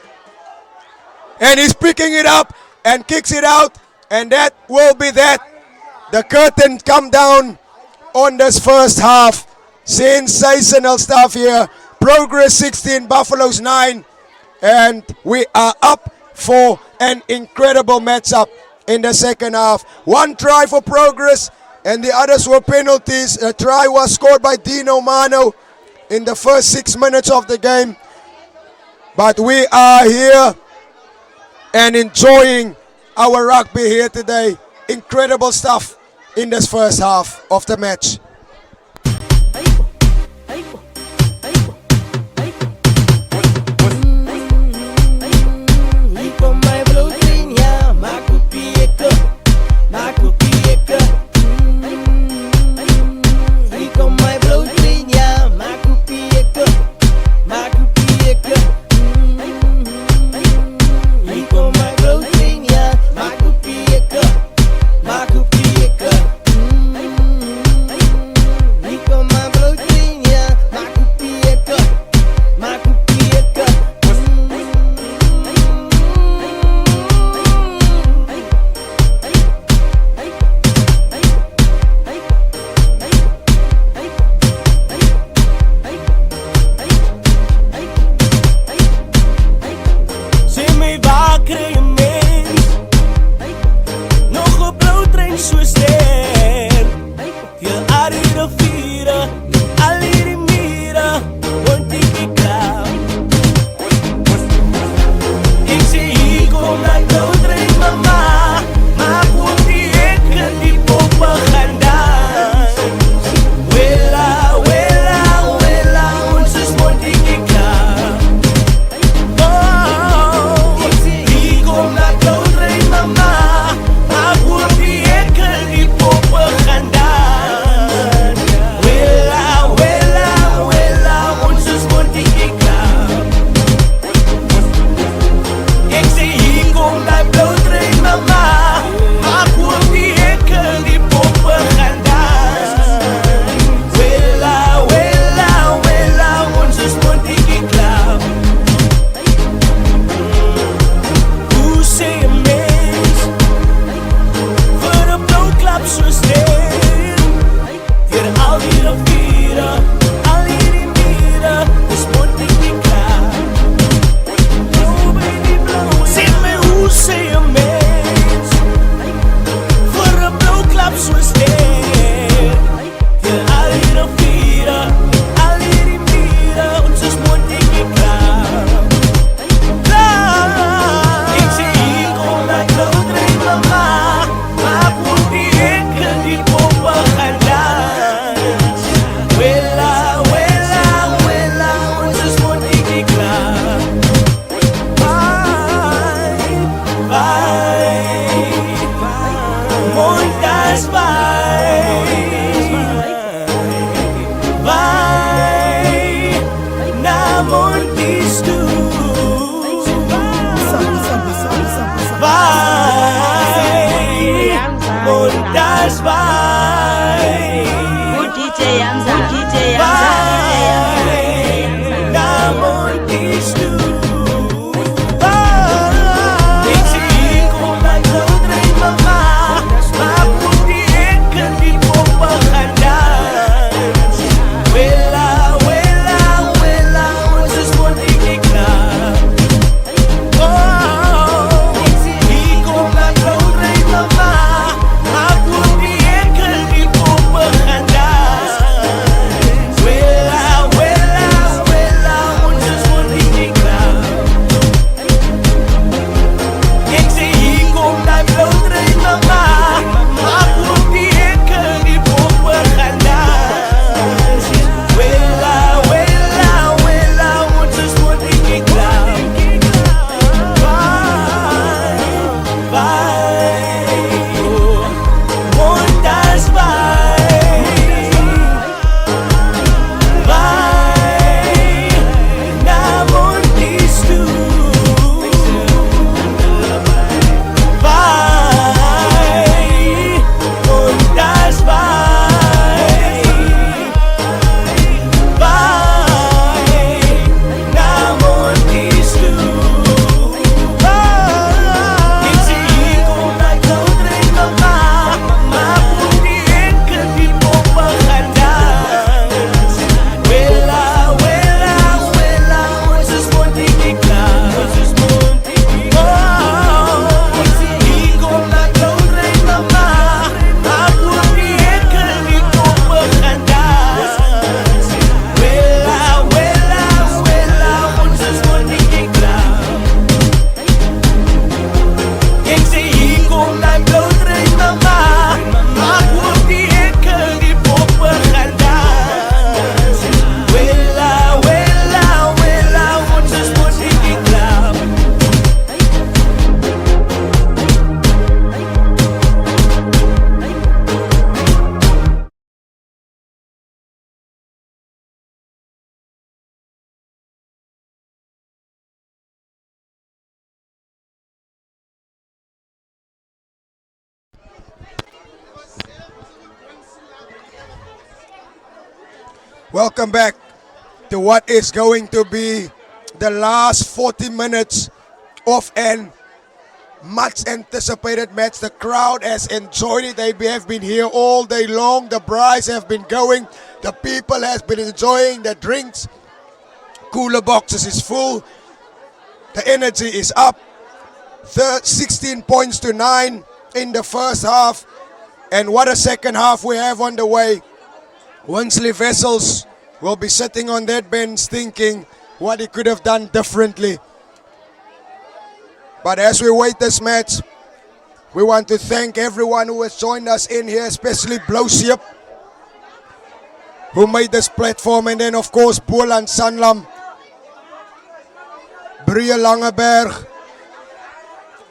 And he's picking it up and kicks it out. And that will be that. The curtain come down on this first half. Sensational stuff here. Progress 16, Buffaloes 9. And we are up for an incredible matchup in the second half. One try for Progress and the others were penalties. A try was scored by Dino Mano in the first 6 minutes of the game. But we are here and enjoying our rugby here today. Incredible stuff in this first half of the match. alweer vieren, al hierdie mure, dis moet nie die klaar. Sê my hoe sê jy mens, vir 'n blou klap soos dit. Ja, al hierdie vieren, al hierdie mure, ons is moet nie die klaar. Ik zie hier kom dat kloot rijdt mama, maar moet die enke die poppen gaan dans. Willa, willa, willa, ons is moet niet die klaar. Vai, montas vai, na montes tu. Vai, montas vai, DJ Yamza, DJ vai, na montes tu. Ik zie kom dat kloot rijdt mama, maar moet die enke die poppen gaan dans. Willa, willa, willa, ons is moet niet die klaar. Hier kom dat kloot rijdt mama, maar moet die enke die poppen gaan dans. Willa, willa, willa, ons is moet niet die klaar. Ik zie hier kom dat kloot rijdt mama, maar moet die enke die poppen gaan dans. Willa, willa, willa, ons is moet niet die klaar. Vai, montas vai, na montes tu. Vai, montas vai, na montes tu. Ik zie hier kom dat kloot rijdt mama, maar moet die enke die poppen gaan dans. Willa, willa, willa, ons is moet niet die klaar. Ik zie hier kom dat kloot rijdt mama, maar moet die enke die poppen gaan dans. Willa, willa, willa, ons is moet niet die klaar. Ik zie hier kom dat kloot rijdt mama, maar moet die enke die poppen gaan dans. Willa, willa, willa, ons is moet niet die klaar. Welcome back to what is going to be the last 40 minutes of an much anticipated match. The crowd has enjoyed it. They have been here all day long. The braais have been going. The people has been enjoying the drinks. Cooler boxes is full. The energy is up. 16 points to 9 in the first half. And what a second half we have on the way. Winsley Vessels will be sitting on that bench thinking what he could have done differently. But as we wait this match, we want to thank everyone who has joined us in here, especially Blouseep, who made this platform, and then of course Boland, Sanlam, Bree-Langeberg.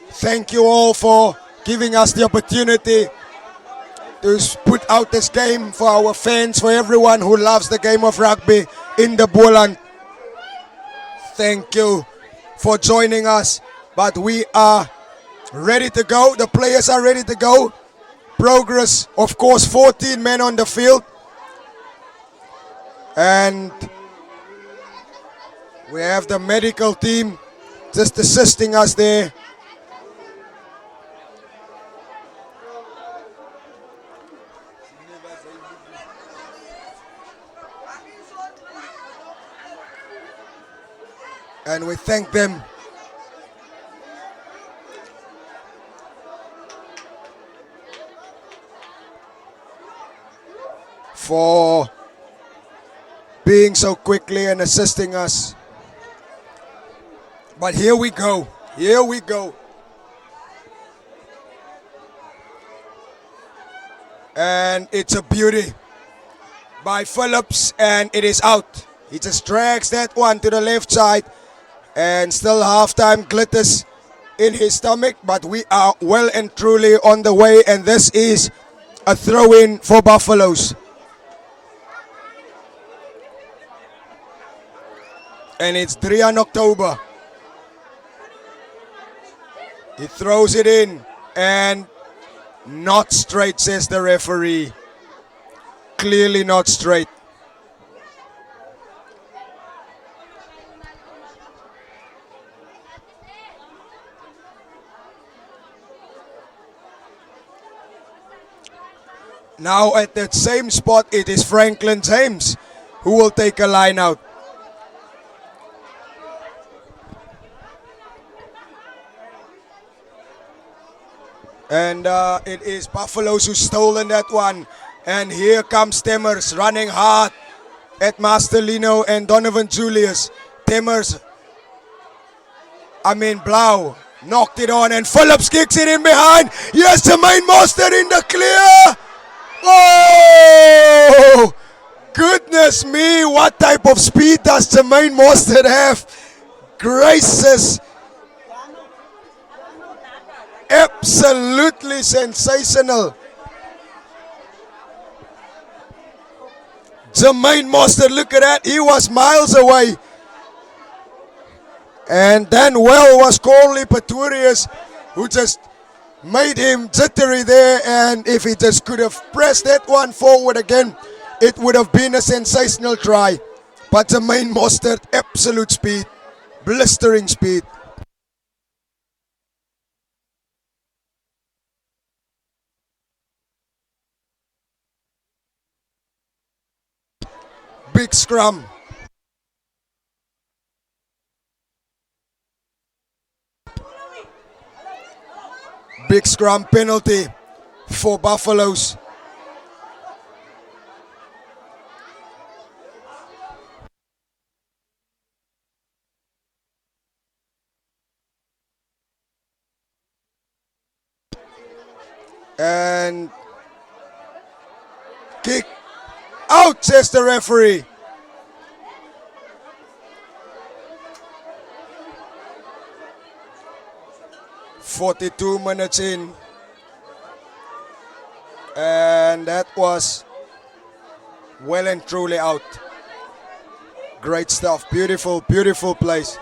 Thank you all for giving us the opportunity to put out this game for our fans, for everyone who loves the game of rugby in the Boland. Thank you for joining us, but we are ready to go. The players are ready to go. Progress, of course, 14 men on the field. And we have the medical team just assisting us there. And we thank them for being so quickly and assisting us. But here we go. Here we go. And it's a beauty by Phillips, and it is out. He just drags that one to the left side, and still halftime glitters in his stomach, but we are well and truly on the way, and this is a throw-in for Buffaloes. And it's 3 on October. He throws it in, and not straight, says the referee. Clearly not straight. Now at that same spot, it is Franklin James who will take a line out. And it is Buffaloes who's stolen that one. And here comes Temmers running hard at Master Lino and Donovan Julius. Blau knocked it on, and Phillips kicks it in behind. Yes, Jermaine Monster in the clear. Oh, goodness me, what type of speed does Jermaine Monster have? Gracious. Absolutely sensational. Jermaine Monster, look at that. He was miles away. And then was Corley Pretorius, who just made him jittery there. And if he just could have pressed that one forward again, it would have been a sensational try. But Jermaine Monster, absolute speed, blistering speed. Big scrum. Big scrum penalty for Buffaloes. And kick out, says the referee. "42 minutes in, and that was well and truly out." Great stuff. Beautiful, beautiful place.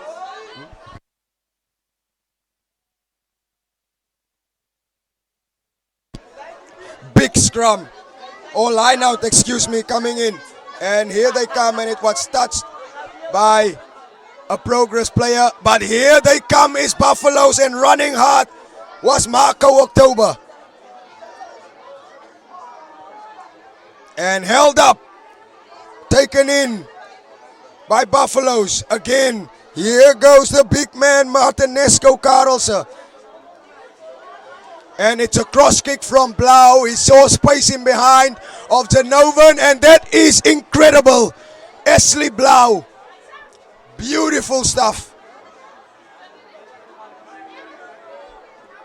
Big scrum. Or line out, excuse me, coming in. And here they come, and it was touched by a progress player. But here they come is Buffaloes, and running hard was Marco October. And held up. Taken in by Buffaloes. Again, here goes the big man, Martinesco Karelse. And it's a cross kick from Blau. He saw space in behind of Genovan, and that is incredible. Ashley Blau. Beautiful stuff.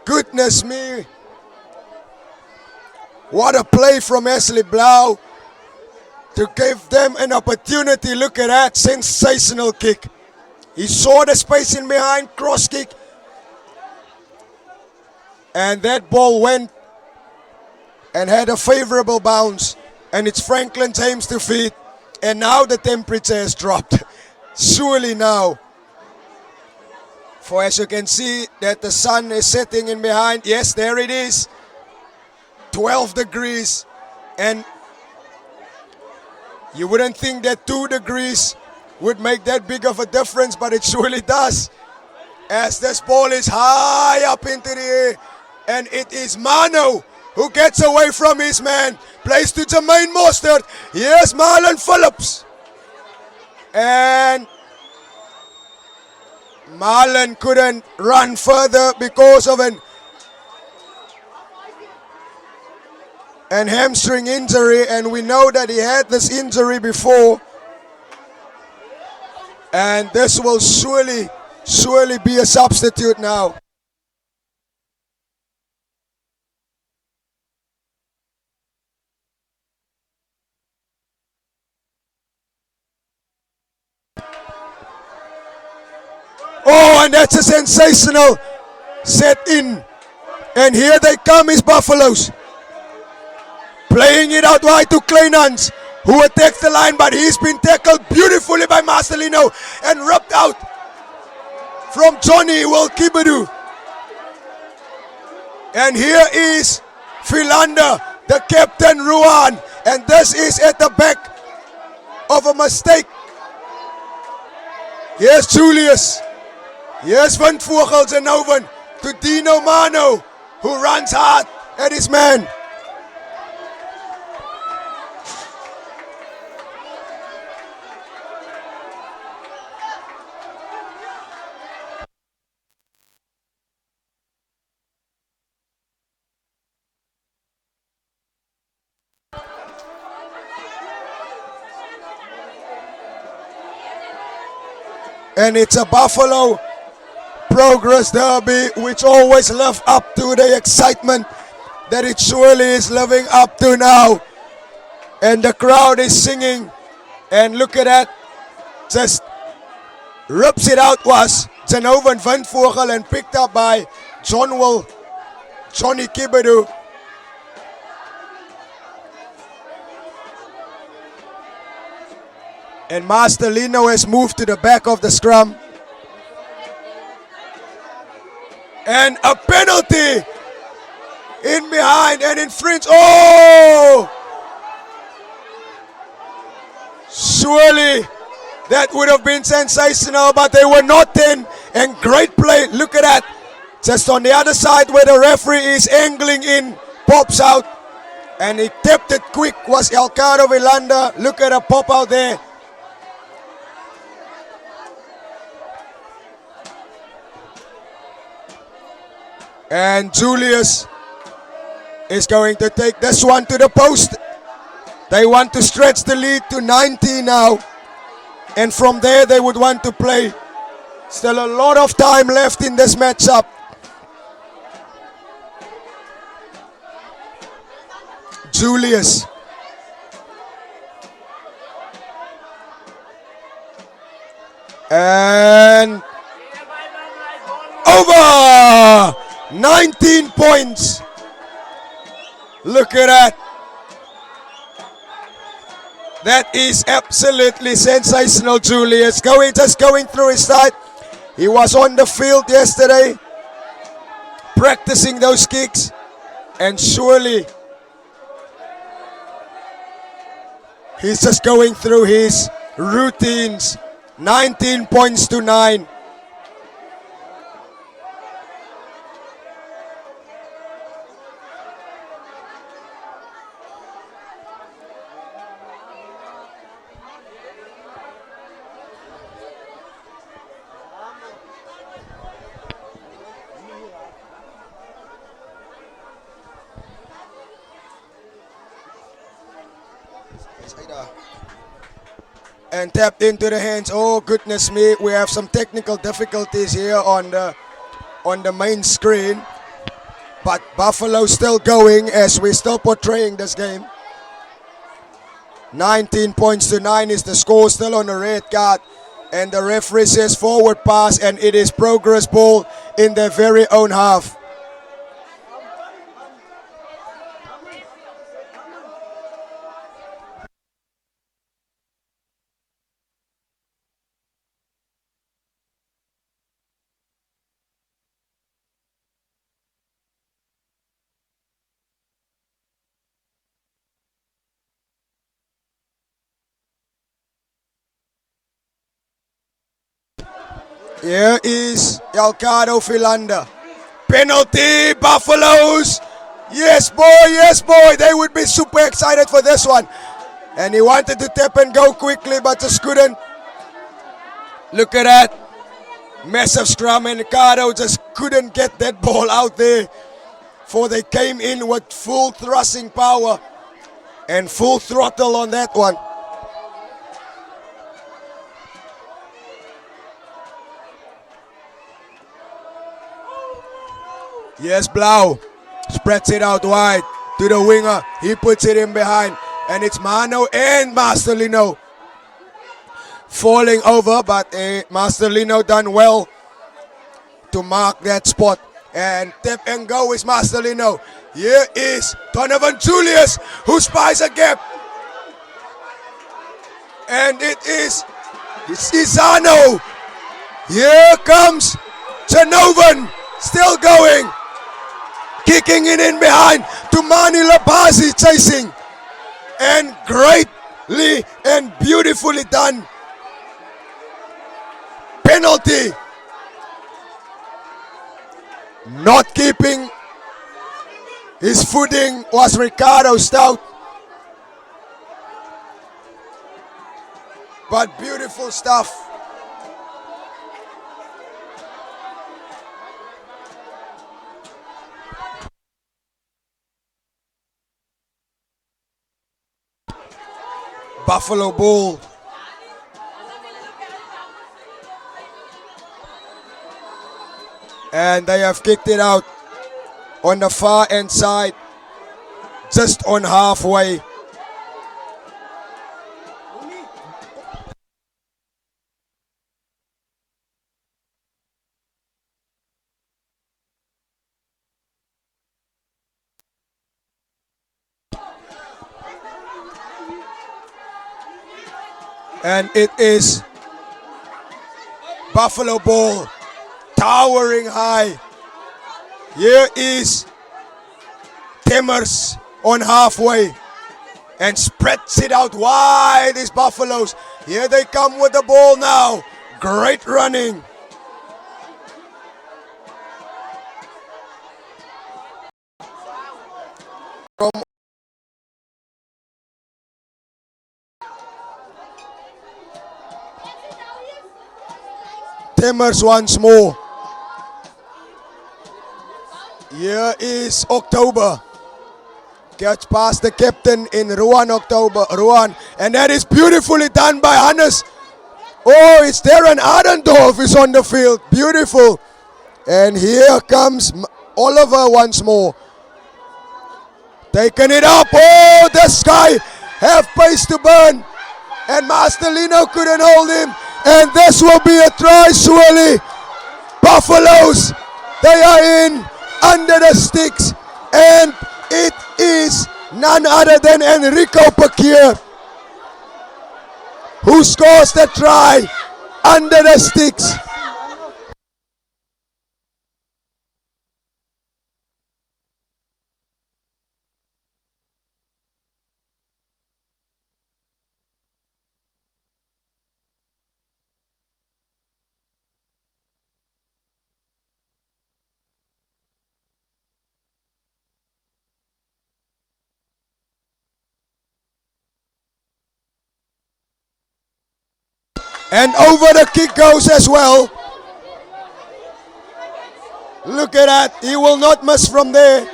Goodness me. What a play from Ashley Blau to give them an opportunity. Look at that sensational kick. He saw the space in behind, cross kick. And that ball went and had a favorable bounce. And it's Franklin James to feed. And now the temperature has dropped. Surely now. For as you can see that the sun is setting in behind. Yes, there it is. 12 degrees. And you wouldn't think that 2 degrees would make that big of a difference, but it surely does. As this ball is high up into the air. And it is Mano who gets away from his man. Plays to Jermaine Mostert. Here's Marlon Phillips. And Marlon couldn't run further because of an hamstring injury, and we know that he had this injury before, and this will surely be a substitute now. Oh, and that's a sensational set in. And here they come, is Buffaloes. Playing it out wide to Kleinans, who attacks the line, but he's been tackled beautifully by Marcelino and rubbed out from Johnny Wilkibedu. And here is Philander, the captain, Ruan, and this is at the back of a mistake. Here's Julius. Here's Van Vogels and Owen to Dino Mano, who runs hard at his man. And it's a Buffalo Progress Derby, which always live up to the excitement that it surely is living up to now. And the crowd is singing, and look at that, just rips it out was Janovan Van Vogel and picked up by Johnny Kibedu. And Marcelino has moved to the back of the scrum. And a penalty in behind and in fringe. Oh! Surely that would have been sensational, but they were not in. And great play. Look at that. Just on the other side where the referee is angling in, pops out. And he tapped it quick was Elcado Vilanda. Look at a pop out there. And Julius is going to take this one to the post. They want to stretch the lead to 90 now. And from there they would want to play. Still a lot of time left in this matchup. Julius. And over! 19 points. Look at that. That is absolutely sensational, Julius. Just going through his side. He was on the field yesterday, practicing those kicks. And surely, he's just going through his routines. 19 points to 9. And tapped into the hands. Oh goodness me, we have some technical difficulties here on the main screen, but Buffalo still going as we're still portraying this game. 19 points to 9 is the score, still on the red card, and the referee says forward pass, and it is progress ball in their very own half. Here is Elcado Philander. Penalty, Buffaloes. Yes, boy. They would be super excited for this one. And he wanted to tap and go quickly, but just couldn't. Look at that. Massive scrum, and Ricardo just couldn't get that ball out there. For they came in with full thrusting power and full throttle on that one. Yes, Blau spreads it out wide to the winger. He puts it in behind, and it's Mano and Marcelino falling over, but Marcelino done well to mark that spot. And tap and go is Marcelino. Here is Donovan Julius, who spies a gap. And it's Izano. Here comes Janovan, still going. Kicking it in behind to Mani Labazi chasing. And greatly and beautifully done. Penalty. Not keeping his footing was Ricardo Stout. But beautiful stuff. Buffalo Bull. And they have kicked it out on the far end side, just on halfway. And it is Buffalo Bull towering high. Here is Timmers on halfway and spreads it out wide. These Buffaloes. Here they come with the ball now. Great running. From Timmers once more. Here is October. Catch past the captain in Ruan Ruan. And that is beautifully done by Hannes. Oh, it's Darren Adendorf is on the field. Beautiful. And here comes Oliver once more. Taking it up. Oh, this guy have pace to burn. And Marcelino couldn't hold him. And this will be a try, surely. Buffaloes, they are in under the sticks. And it is none other than Enrico Pakir who scores the try under the sticks. And over the kick goes as well. Look at that. He will not miss from there.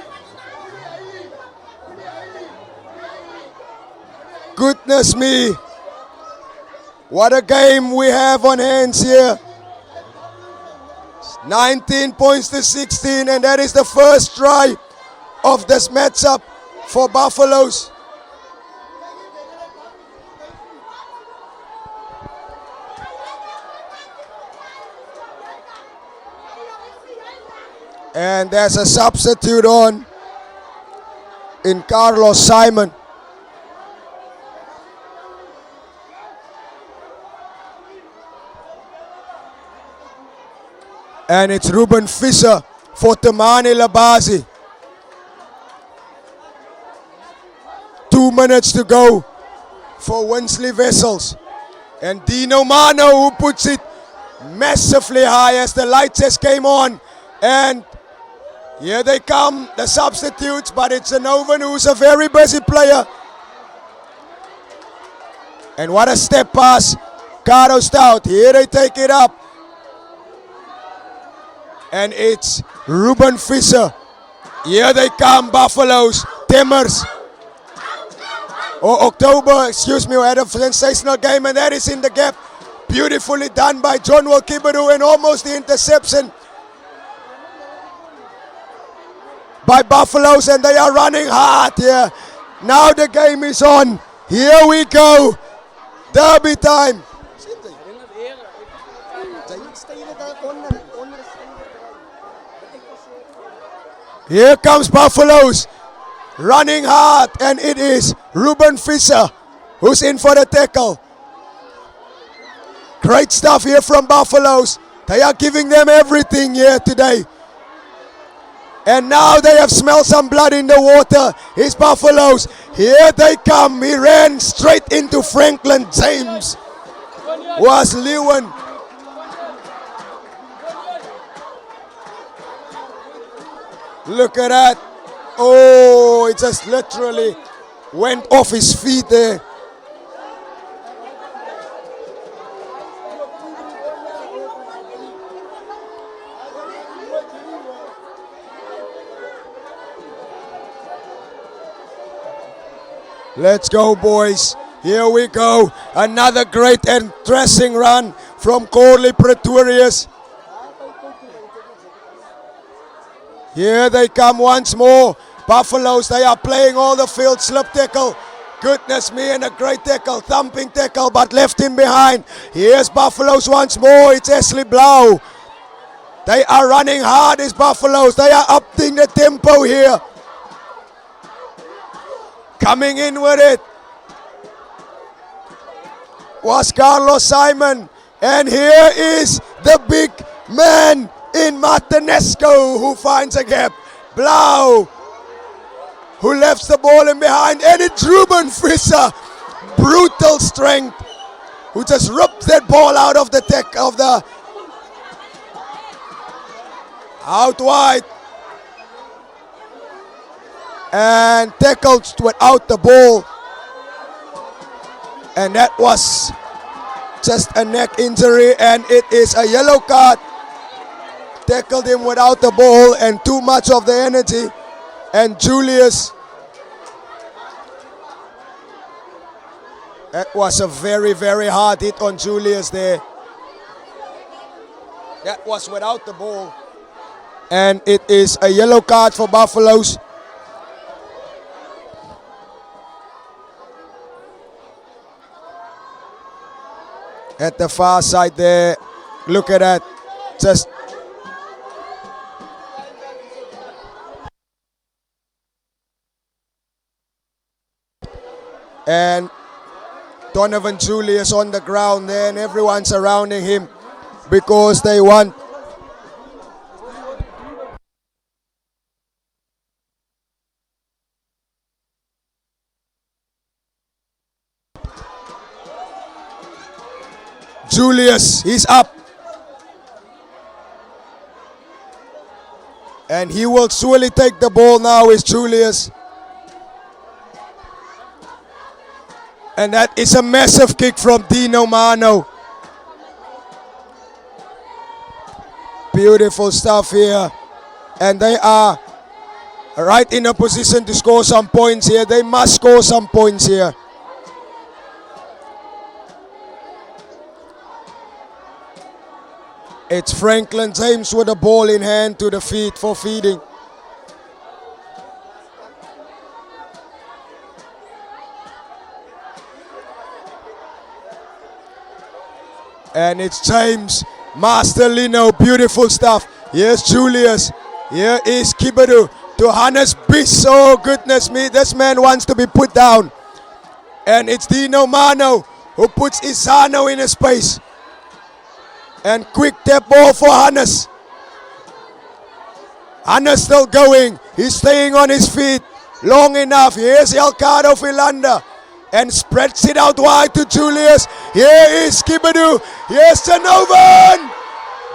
Goodness me. What a game we have on hands here. 19 points to 16, and that is the first try of this matchup for Buffaloes. And there's a substitute on in Carlos Simon. And it's Ruben Fischer for Temane Labazi. 2 minutes to go for Winsley Vessels. And Dino Mano who puts it massively high as the lights just came on. And here they come, the substitutes, but it's Anovan who's a very busy player. And what a step pass, Caro Stout. Here they take it up. And it's Ruben Visser. Here they come, Buffaloes, Timmers. October, excuse me, we had a sensational game, and that is in the gap. Beautifully done by John Kibedu, and almost the interception by Buffaloes, and they are running hard here. Now the game is on. Here we go. Derby time. Here comes Buffaloes. Running hard, and it is Ruben Visser who's in for the tackle. Great stuff here from Buffaloes. They are giving them everything here today. And now they have smelled some blood in the water. It's Buffaloes. Here they come. He ran straight into Franklin James. Was Leeuwen. Look at that. Oh, it just literally went off his feet there. Let's go, boys. Here we go. Another great and dressing run from Corley Pretorius. Here they come once more. Buffaloes, they are playing all the field. Slip tackle. Goodness me, and a great tackle. Thumping tackle, but left him behind. Here's Buffaloes once more. It's Ashley Blau. They are running hard, as Buffaloes. They are upping the tempo here. Coming in with it was Carlos Simon. And here is the big man in Martinesco who finds a gap. Blau, who left the ball in behind. And it's Ruben Visser. Brutal strength. Who just ripped that ball out of the tech of the out wide. And tackled without the ball. And that was just a neck injury, and it is a yellow card. Tackled him without the ball and too much of the energy. And Julius, that was a very, very hard hit on Julius there. That was without the ball. And it is a yellow card for Buffaloes. At the far side there, look at that, just and Donovan Julius on the ground there, and everyone surrounding him because they want Julius, he's up. And he will surely take the ball now, is Julius. And that is a massive kick from Dino Mano. Beautiful stuff here. And they are right in a position to score some points here. They must score some points here. It's Franklin James with the ball in hand to the feet for feeding. And it's James Masterlino, beautiful stuff. Here's Julius. Here is Kibedu to Hannes Biss. Oh goodness me, this man wants to be put down. And it's Dino Mano who puts Isano in a space. And quick tap ball for Hannes. Hannes still going. He's staying on his feet long enough. Here's Elcado Philander. And spreads it out wide to Julius. Here is Kibedu. Here's Sanovan.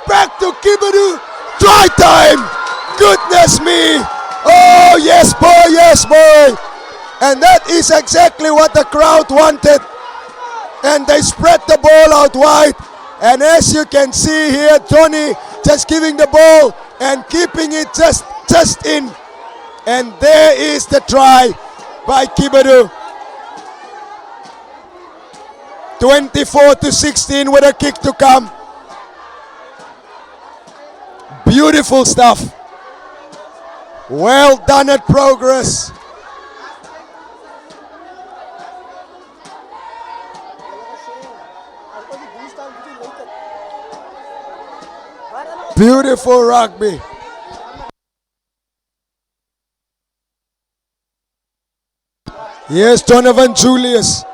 Back to Kibedu. Try time. Goodness me. Oh, yes, boy, yes, boy. And that is exactly what the crowd wanted. And they spread the ball out wide. And as you can see here, Tony just giving the ball and keeping it just in. And there is the try by Kibadu. 24-16 with a kick to come. Beautiful stuff. Well done at Progress. Beautiful rugby. Here's Donovan Julius.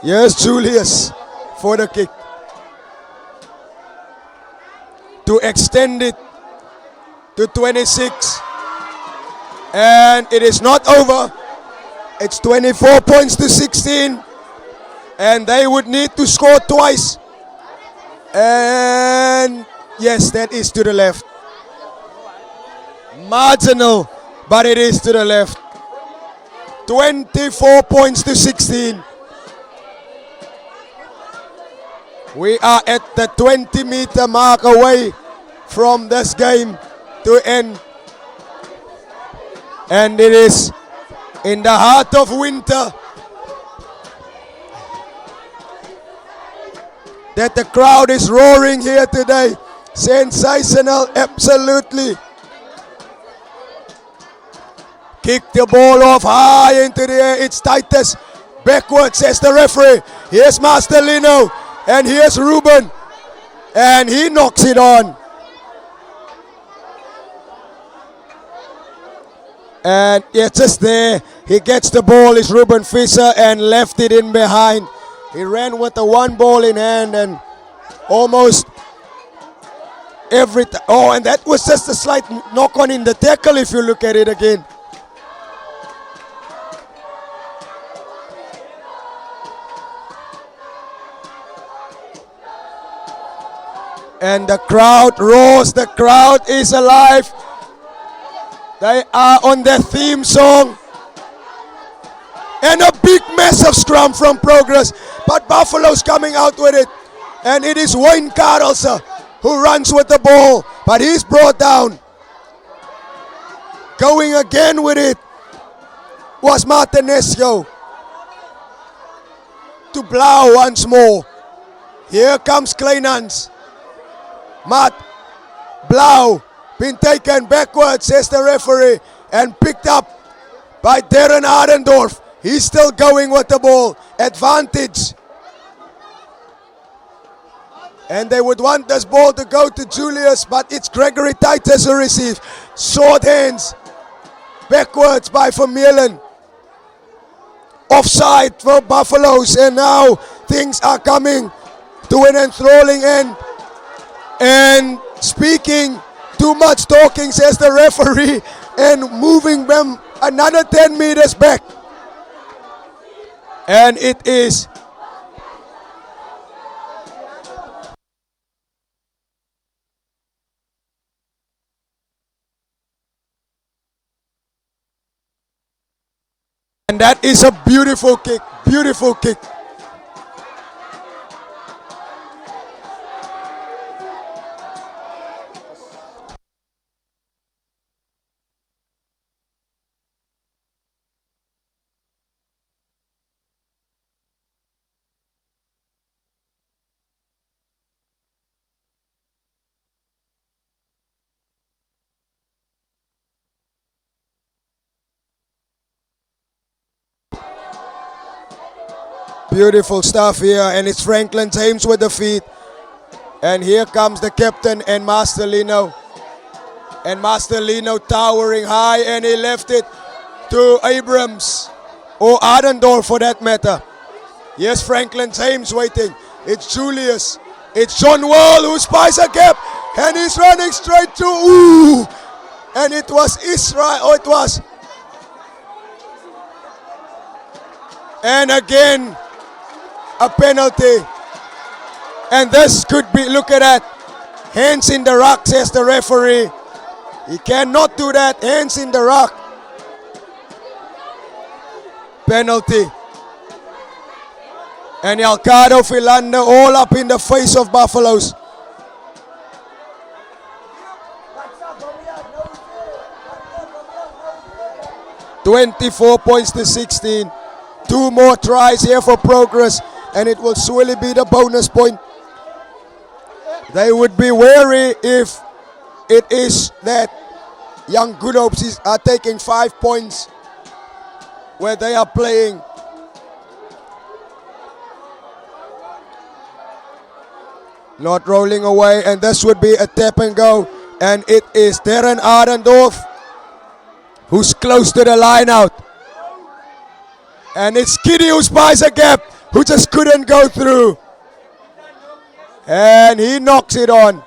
Here's Julius for the kick. To extend it to 26. And it is not over. It's 24 points to 16. And they would need to score twice. And yes, that is to the left. Marginal, but it is to the left. 24 points to 16. We are at the 20-meter mark away from this game to end. And it is in the heart of winter that the crowd is roaring here today. Sensational, absolutely. Kick the ball off high into the air. It's Titus. Backwards, says the referee. Here's Master Lino. And here's Ruben. And he knocks it on. And yeah, just there. He gets the ball. It's Ruben Fisher and left it in behind. He ran with the one ball in hand and almost every time. Oh, and that was just a slight knock on in the tackle if you look at it again. And the crowd roars, the crowd is alive. They are on their theme song. And a big massive scrum from Progress. But Buffalo's coming out with it. And it is Wayne Carlson who runs with the ball. But he's brought down. Going again with it was Martinesco. To Blau once more. Here comes Kleinans. Matt Blau been taken backwards, says the referee, and picked up by Darren Ardendorf. He's still going with the ball. Advantage. And they would want this ball to go to Julius, but it's Gregory Titus who receives. Short hands. Backwards by Vermeulen. Offside for Buffaloes, and now things are coming to an enthralling end. And speaking, too much talking, says the referee, and moving them another 10 meters back. And it is and that is a beautiful kick, beautiful kick. Beautiful stuff here, and it's Franklin James with the feet. And here comes the captain and Master Lino. And Master Lino towering high, and he left it to Abrams, or Ardendorf for that matter. Yes, Franklin James waiting. It's Julius. It's John Wall who spies a gap, and he's running straight to, ooh! And it was Israel, oh it was. And again, a penalty. And this could be, look at that. Hands in the rock, says the referee. He cannot do that. Hands in the rock. Penalty. And Alcado Philander all up in the face of Buffaloes. 24 points to 16. 2 more tries here for Progress, and it will surely be the bonus point. They would be wary if it is that Young Good Hopes are taking 5 points where they are playing. Not rolling away, and this would be a tap and go, and it is Darren Arendorf who's close to the line out. And it's Kitty who spies a gap, who just couldn't go through. And he knocks it on.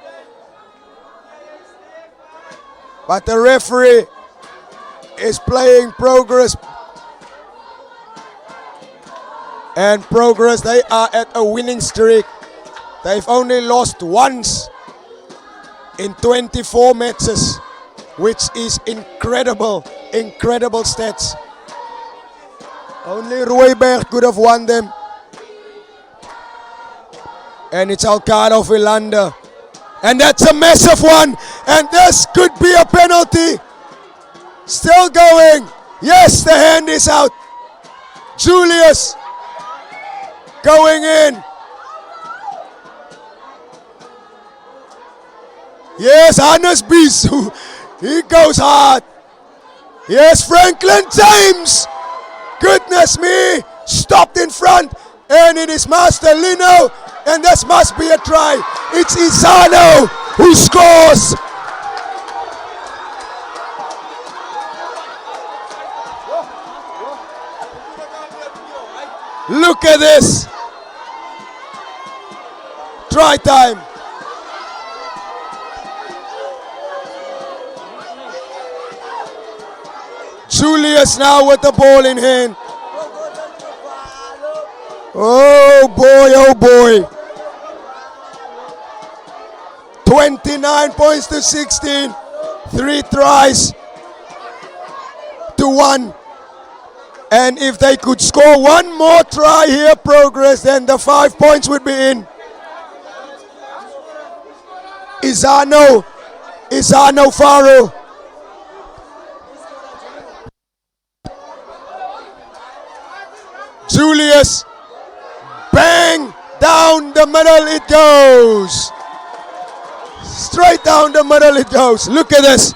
But the referee is playing Progress. And Progress, they are at a winning streak. They've only lost once in 24 matches, which is incredible, incredible stats. Only Rooiberg could have won them. And it's Alcado Philander. And that's a massive one. And this could be a penalty. Still going. Yes, the hand is out. Julius going in. Yes, Hannes Bisu. He goes hard. Yes, Franklin James. Goodness me. Stopped in front. And it is Master Lino. And this must be a try. It's Isano who scores. Look at this. Try time. Julius now with the ball in hand. Oh boy, oh boy. 29 points to 16. 3 tries to 1. And if they could score one more try here, Progress, then the 5 points would be in. Isano Faro. Julius, bang, down the middle it goes. Straight down the middle it goes. Look at this.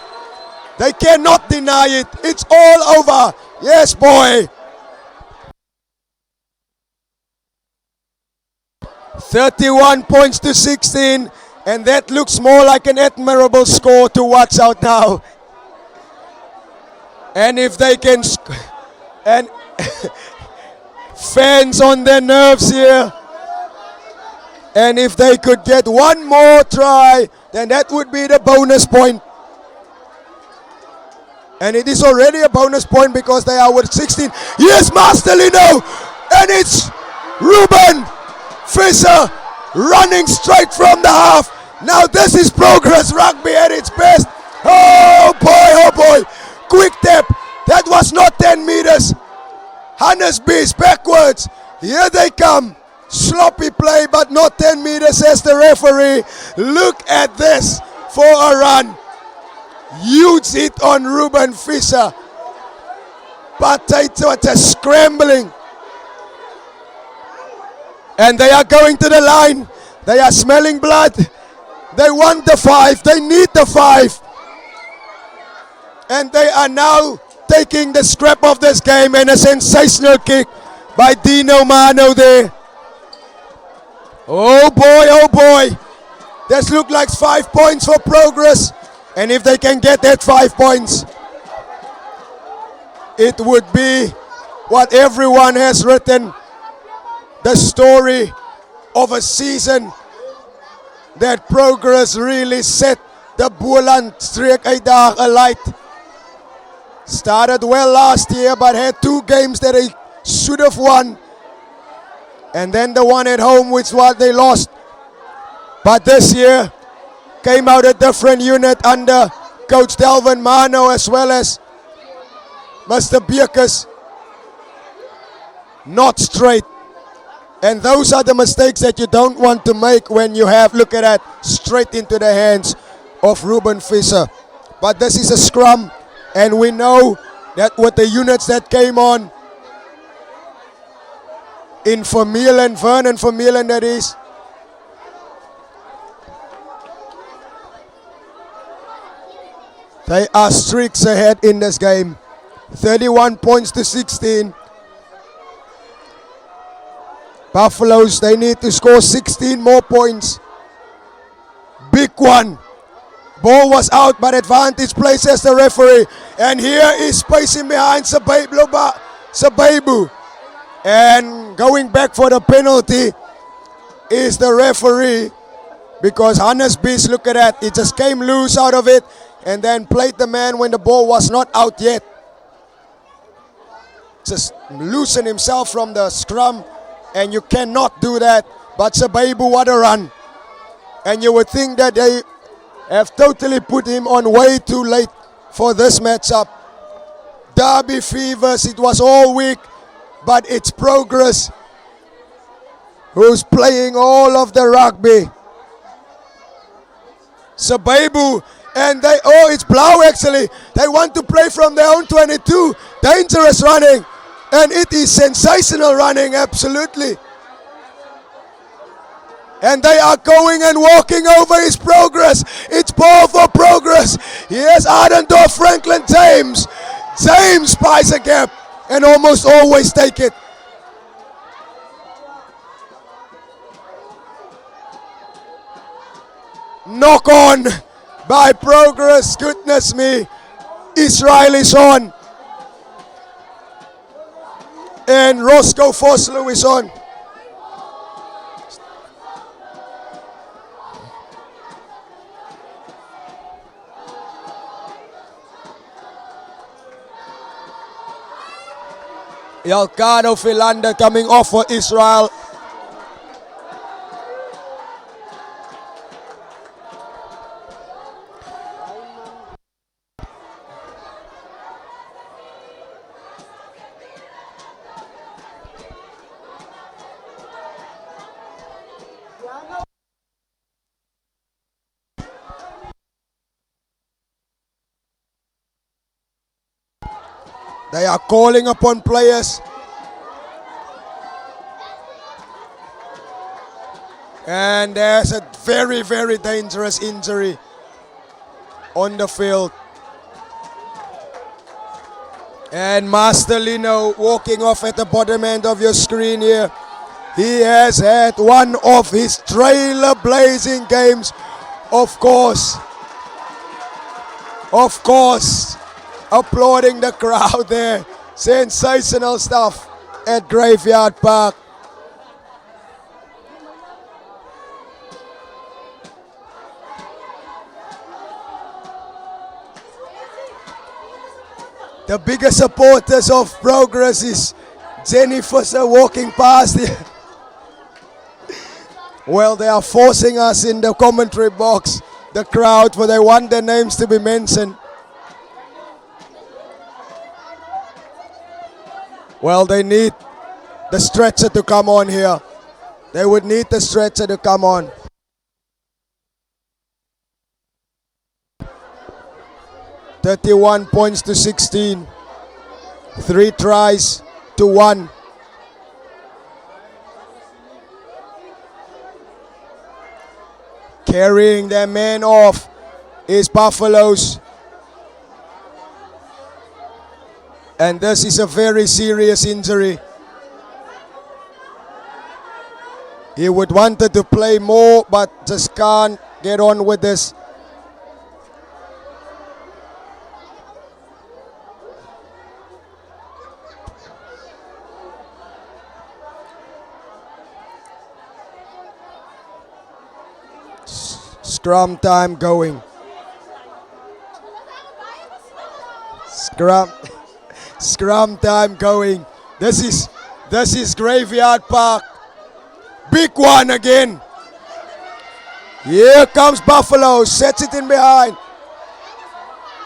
They cannot deny it. It's all over. Yes, boy. 31 points to 16. And that looks more like an admirable score to watch out now. And if they can... And fans on their nerves here. And if they could get one more try, then that would be the bonus point. And it is already a bonus point because they are with 16. Yes, Masterlino! And it's Ruben Fisher running straight from the half. Now this is Progress Rugby at its best. Oh boy, quick tap. That was not 10 meters. Hannes Bees backwards. Here they come. Sloppy play, but not 10 meters, says the referee. Look at this for a run. Huge hit on Ruben Fisher. Potato, it's a scrambling. And they are going to the line. They are smelling blood. They want the 5. They need the 5. And they are now taking the scrap of this game, and a sensational kick by Dino Mano there. Oh boy. This looks like 5 points for Progress. And if they can get that 5 points, it would be what everyone has written. The story of a season that Progress really set the Boland Streekuitdaag alight. Started well last year, but had 2 games that they should have won. And then the one at home, which what they lost. But this year came out a different unit under Coach Delvin Mano as well as Mr. Beekers. Not straight. And those are the mistakes that you don't want to make when you have, look at that, straight into the hands of Ruben Fisher. But this is a scrum, and we know That were the units that came on in Vermeulen, Vernon Vermeulen that is. They are streaks ahead in this game. 31 points to 16. Buffaloes, they need to score 16 more points. Big one. Ball was out, but advantage places the referee. And here is spacing behind Sabebu. And going back for the penalty is the referee. Because Hannes Beast, look at that. He just came loose out of it. And then played the man when the ball was not out yet. Just loosen himself from the scrum. And you cannot do that. But Sabebu, what a run. And you would think that they have totally put him on way too late for this matchup. Derby fevers, it was all week, but it's Progress who's playing all of the rugby. Sabebu, and it's Blau actually. They want to play from their own 22. Dangerous running, and it is sensational running, absolutely. And they are going and walking over his Progress. It's ball for Progress. Here's Ardendorf, Franklin, James. James spies a gap and almost always take it. Knock on by Progress. Goodness me. Israel is on. And Roscoe Vosloo is on. Yalkado Philander coming off for Israel. They are calling upon players. And there's a very, very dangerous injury on the field. And Master Lino walking off at the bottom end of your screen here. He has had one of his trailblazing games, of course. Of course. Applauding the crowd there. Sensational stuff at Graveyard Park. The biggest supporters of Progress is Jennifer walking past here. Well, they are forcing us in the commentary box, the crowd, for they want their names to be mentioned. Well, they need the stretcher to come on here. They would need the stretcher to come on. "31 points to 16. 3 tries to 1. Carrying their man off is Buffaloes. And this is a very serious injury. He would wanted to play more, but just can't get on with this. Scrum time going. Scrum time going. This is Graveyard Park. Big one again. Here comes Buffalo. Sets it in behind.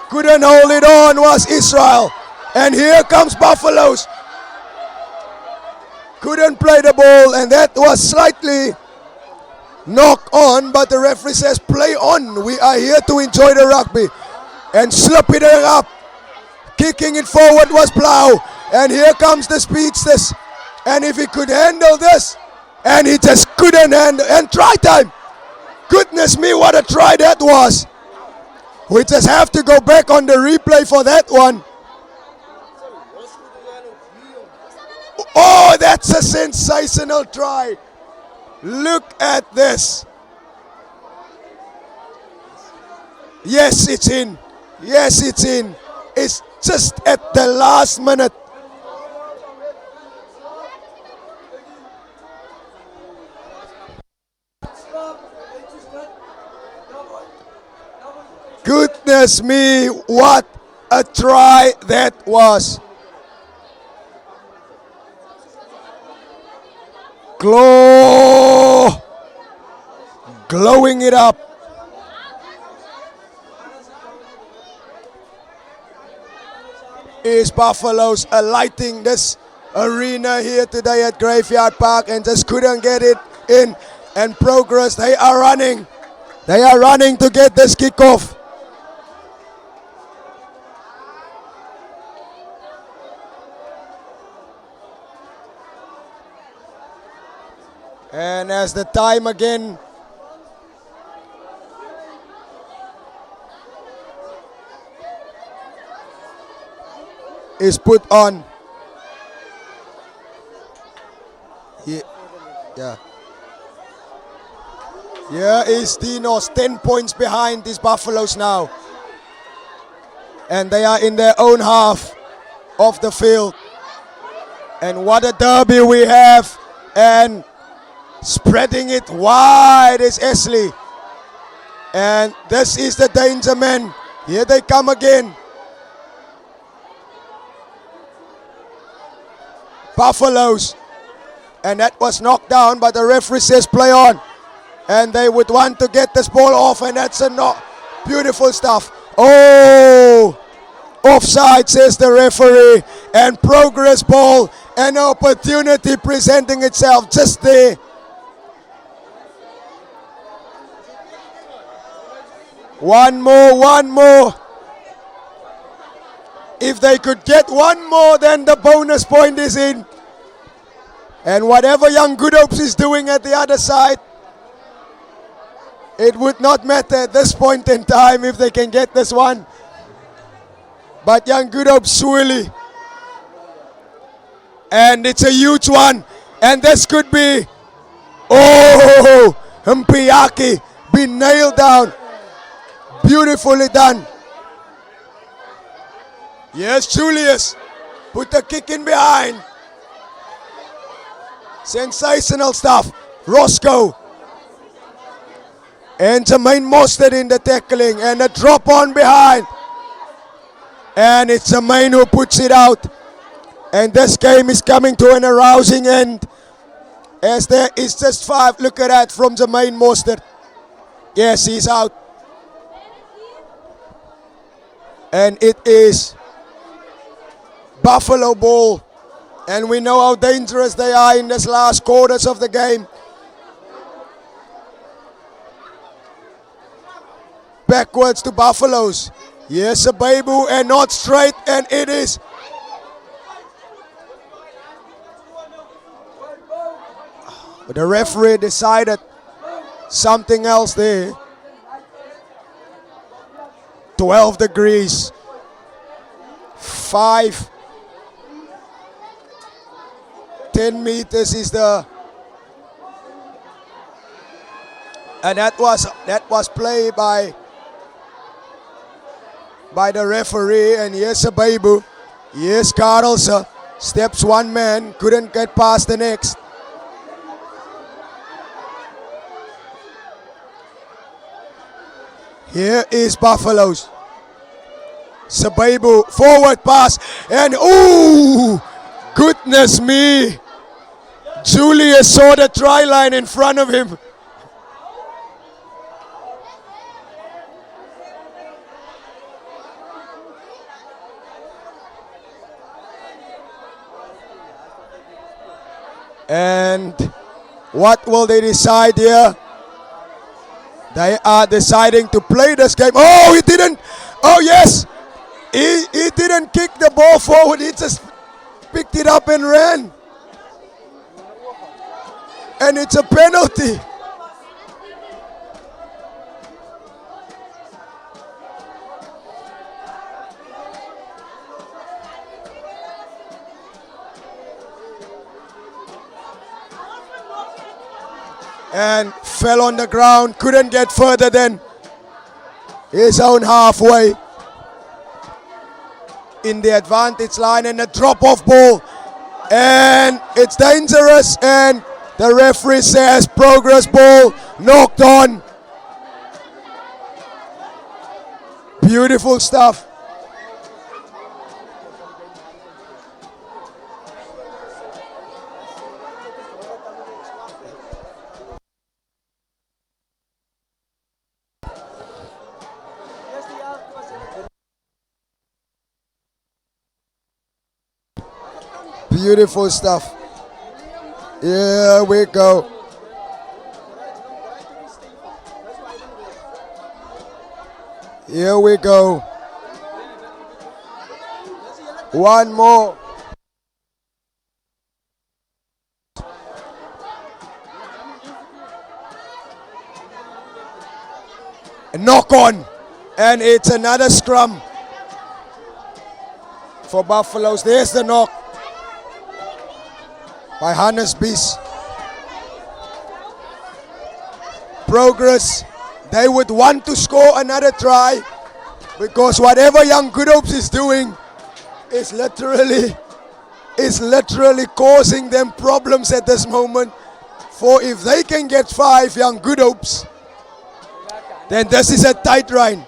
Couldn't hold it on was Israel. And here comes Buffaloes. Couldn't play the ball, and that was slightly knock on, but the referee says play on. We are here to enjoy the rugby. And slip it up. Kicking it forward was Blau. And here comes the speedsters. And if he could handle this, and he just couldn't handle, and try time. Goodness me, what a try that was. We just have to go back on the replay for that one. Oh, that's a sensational try. Look at this. Yes, it's in. Yes, it's in. It's just at the last minute. Goodness me, what a try that was. Glowing it up. Is Buffaloes alighting this arena here today at Graveyard Park and just couldn't get it in and progress. They are running. They are running to get this kickoff. And as the time again is put on. Yeah. Here is Dinos, 10 points behind these Buffaloes now. And they are in their own half of the field. And what a derby we have. And spreading it wide is Esley. And this is the danger man. Here they come again. Buffaloes. And that was knocked down, but the referee says play on. And they would want to get this ball off, and that's a beautiful stuff. Oh, offside, says the referee. And progress ball, an opportunity presenting itself just there. One more. If they could get one more, then the bonus point is in. And whatever young Good Hopes is doing at the other side, it would not matter at this point in time if they can get this one. But young Good Hopes surely. And it's a huge one. And this could be, oh, Mpiaki be nailed down. Beautifully done. Yes, Julius. Put the kick in behind. Sensational stuff. Roscoe. And Jermaine Mostert in the tackling. And a drop on behind. And it's Jermaine who puts it out. And this game is coming to an arousing end. As there is just 5. Look at that from Jermaine Mostert. Yes, he's out. And it is Buffalo ball. And we know how dangerous they are in this last quarters of the game. Backwards to Buffaloes. Yes, a Babu and not straight, and it is. But the referee decided something else there. 12 degrees. 5. 10 meters is the, and that was play by the referee. And yes, a Babu. Yes, Karelse steps one man, couldn't get past the next. Here is Buffaloes. Sababu, forward pass, and ooh, goodness me. Julius saw the try line in front of him. And what will they decide here? They are deciding to play this game. Oh, he didn't. Oh, yes. He didn't kick the ball forward, he just picked it up and ran. And it's a penalty. And fell on the ground, couldn't get further than his own halfway in the advantage line, and a drop-off ball, and it's dangerous, and the referee says progress ball knocked on. Beautiful stuff. Beautiful stuff. Here we go. Here we go. One more. A knock on. And it's another scrum for Buffaloes. There's the knock by Hannes Bies. Progress. They would want to score another try, because whatever Young Good Hopes is doing is literally causing them problems at this moment. For if they can get 5 Young Good Hopes, then this is a tight run.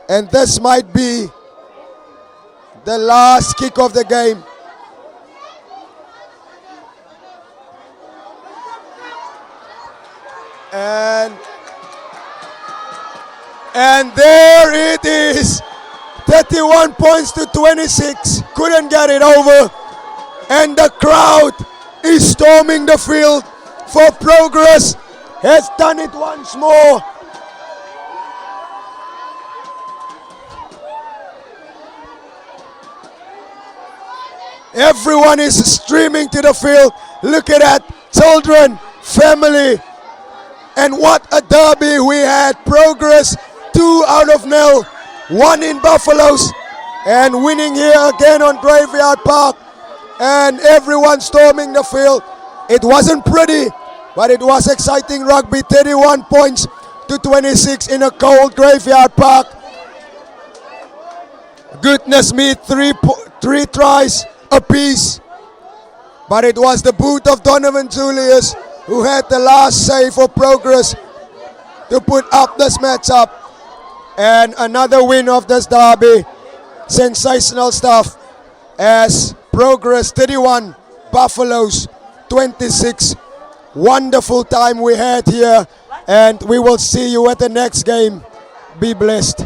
And this might be the last kick of the game. And there it is. 31 points to 26. Couldn't get it over. And the crowd is storming the field for Progress. Has done it once more. Everyone is streaming to the field. Look at that. Children, family. And what a derby we had. Progress 2 out of 0. 1 in Buffaloes. And winning here again on Graveyard Park. And everyone storming the field. It wasn't pretty, but it was exciting rugby. 31 points to 26 in a cold Graveyard Park. Goodness me, three tries apiece. But it was the boot of Donovan Julius who had the last say for Progress to put up this matchup. And another win of this derby. Sensational stuff as Progress 31, Buffaloes 26. Wonderful time we had here, and we will see you at the next game. Be blessed.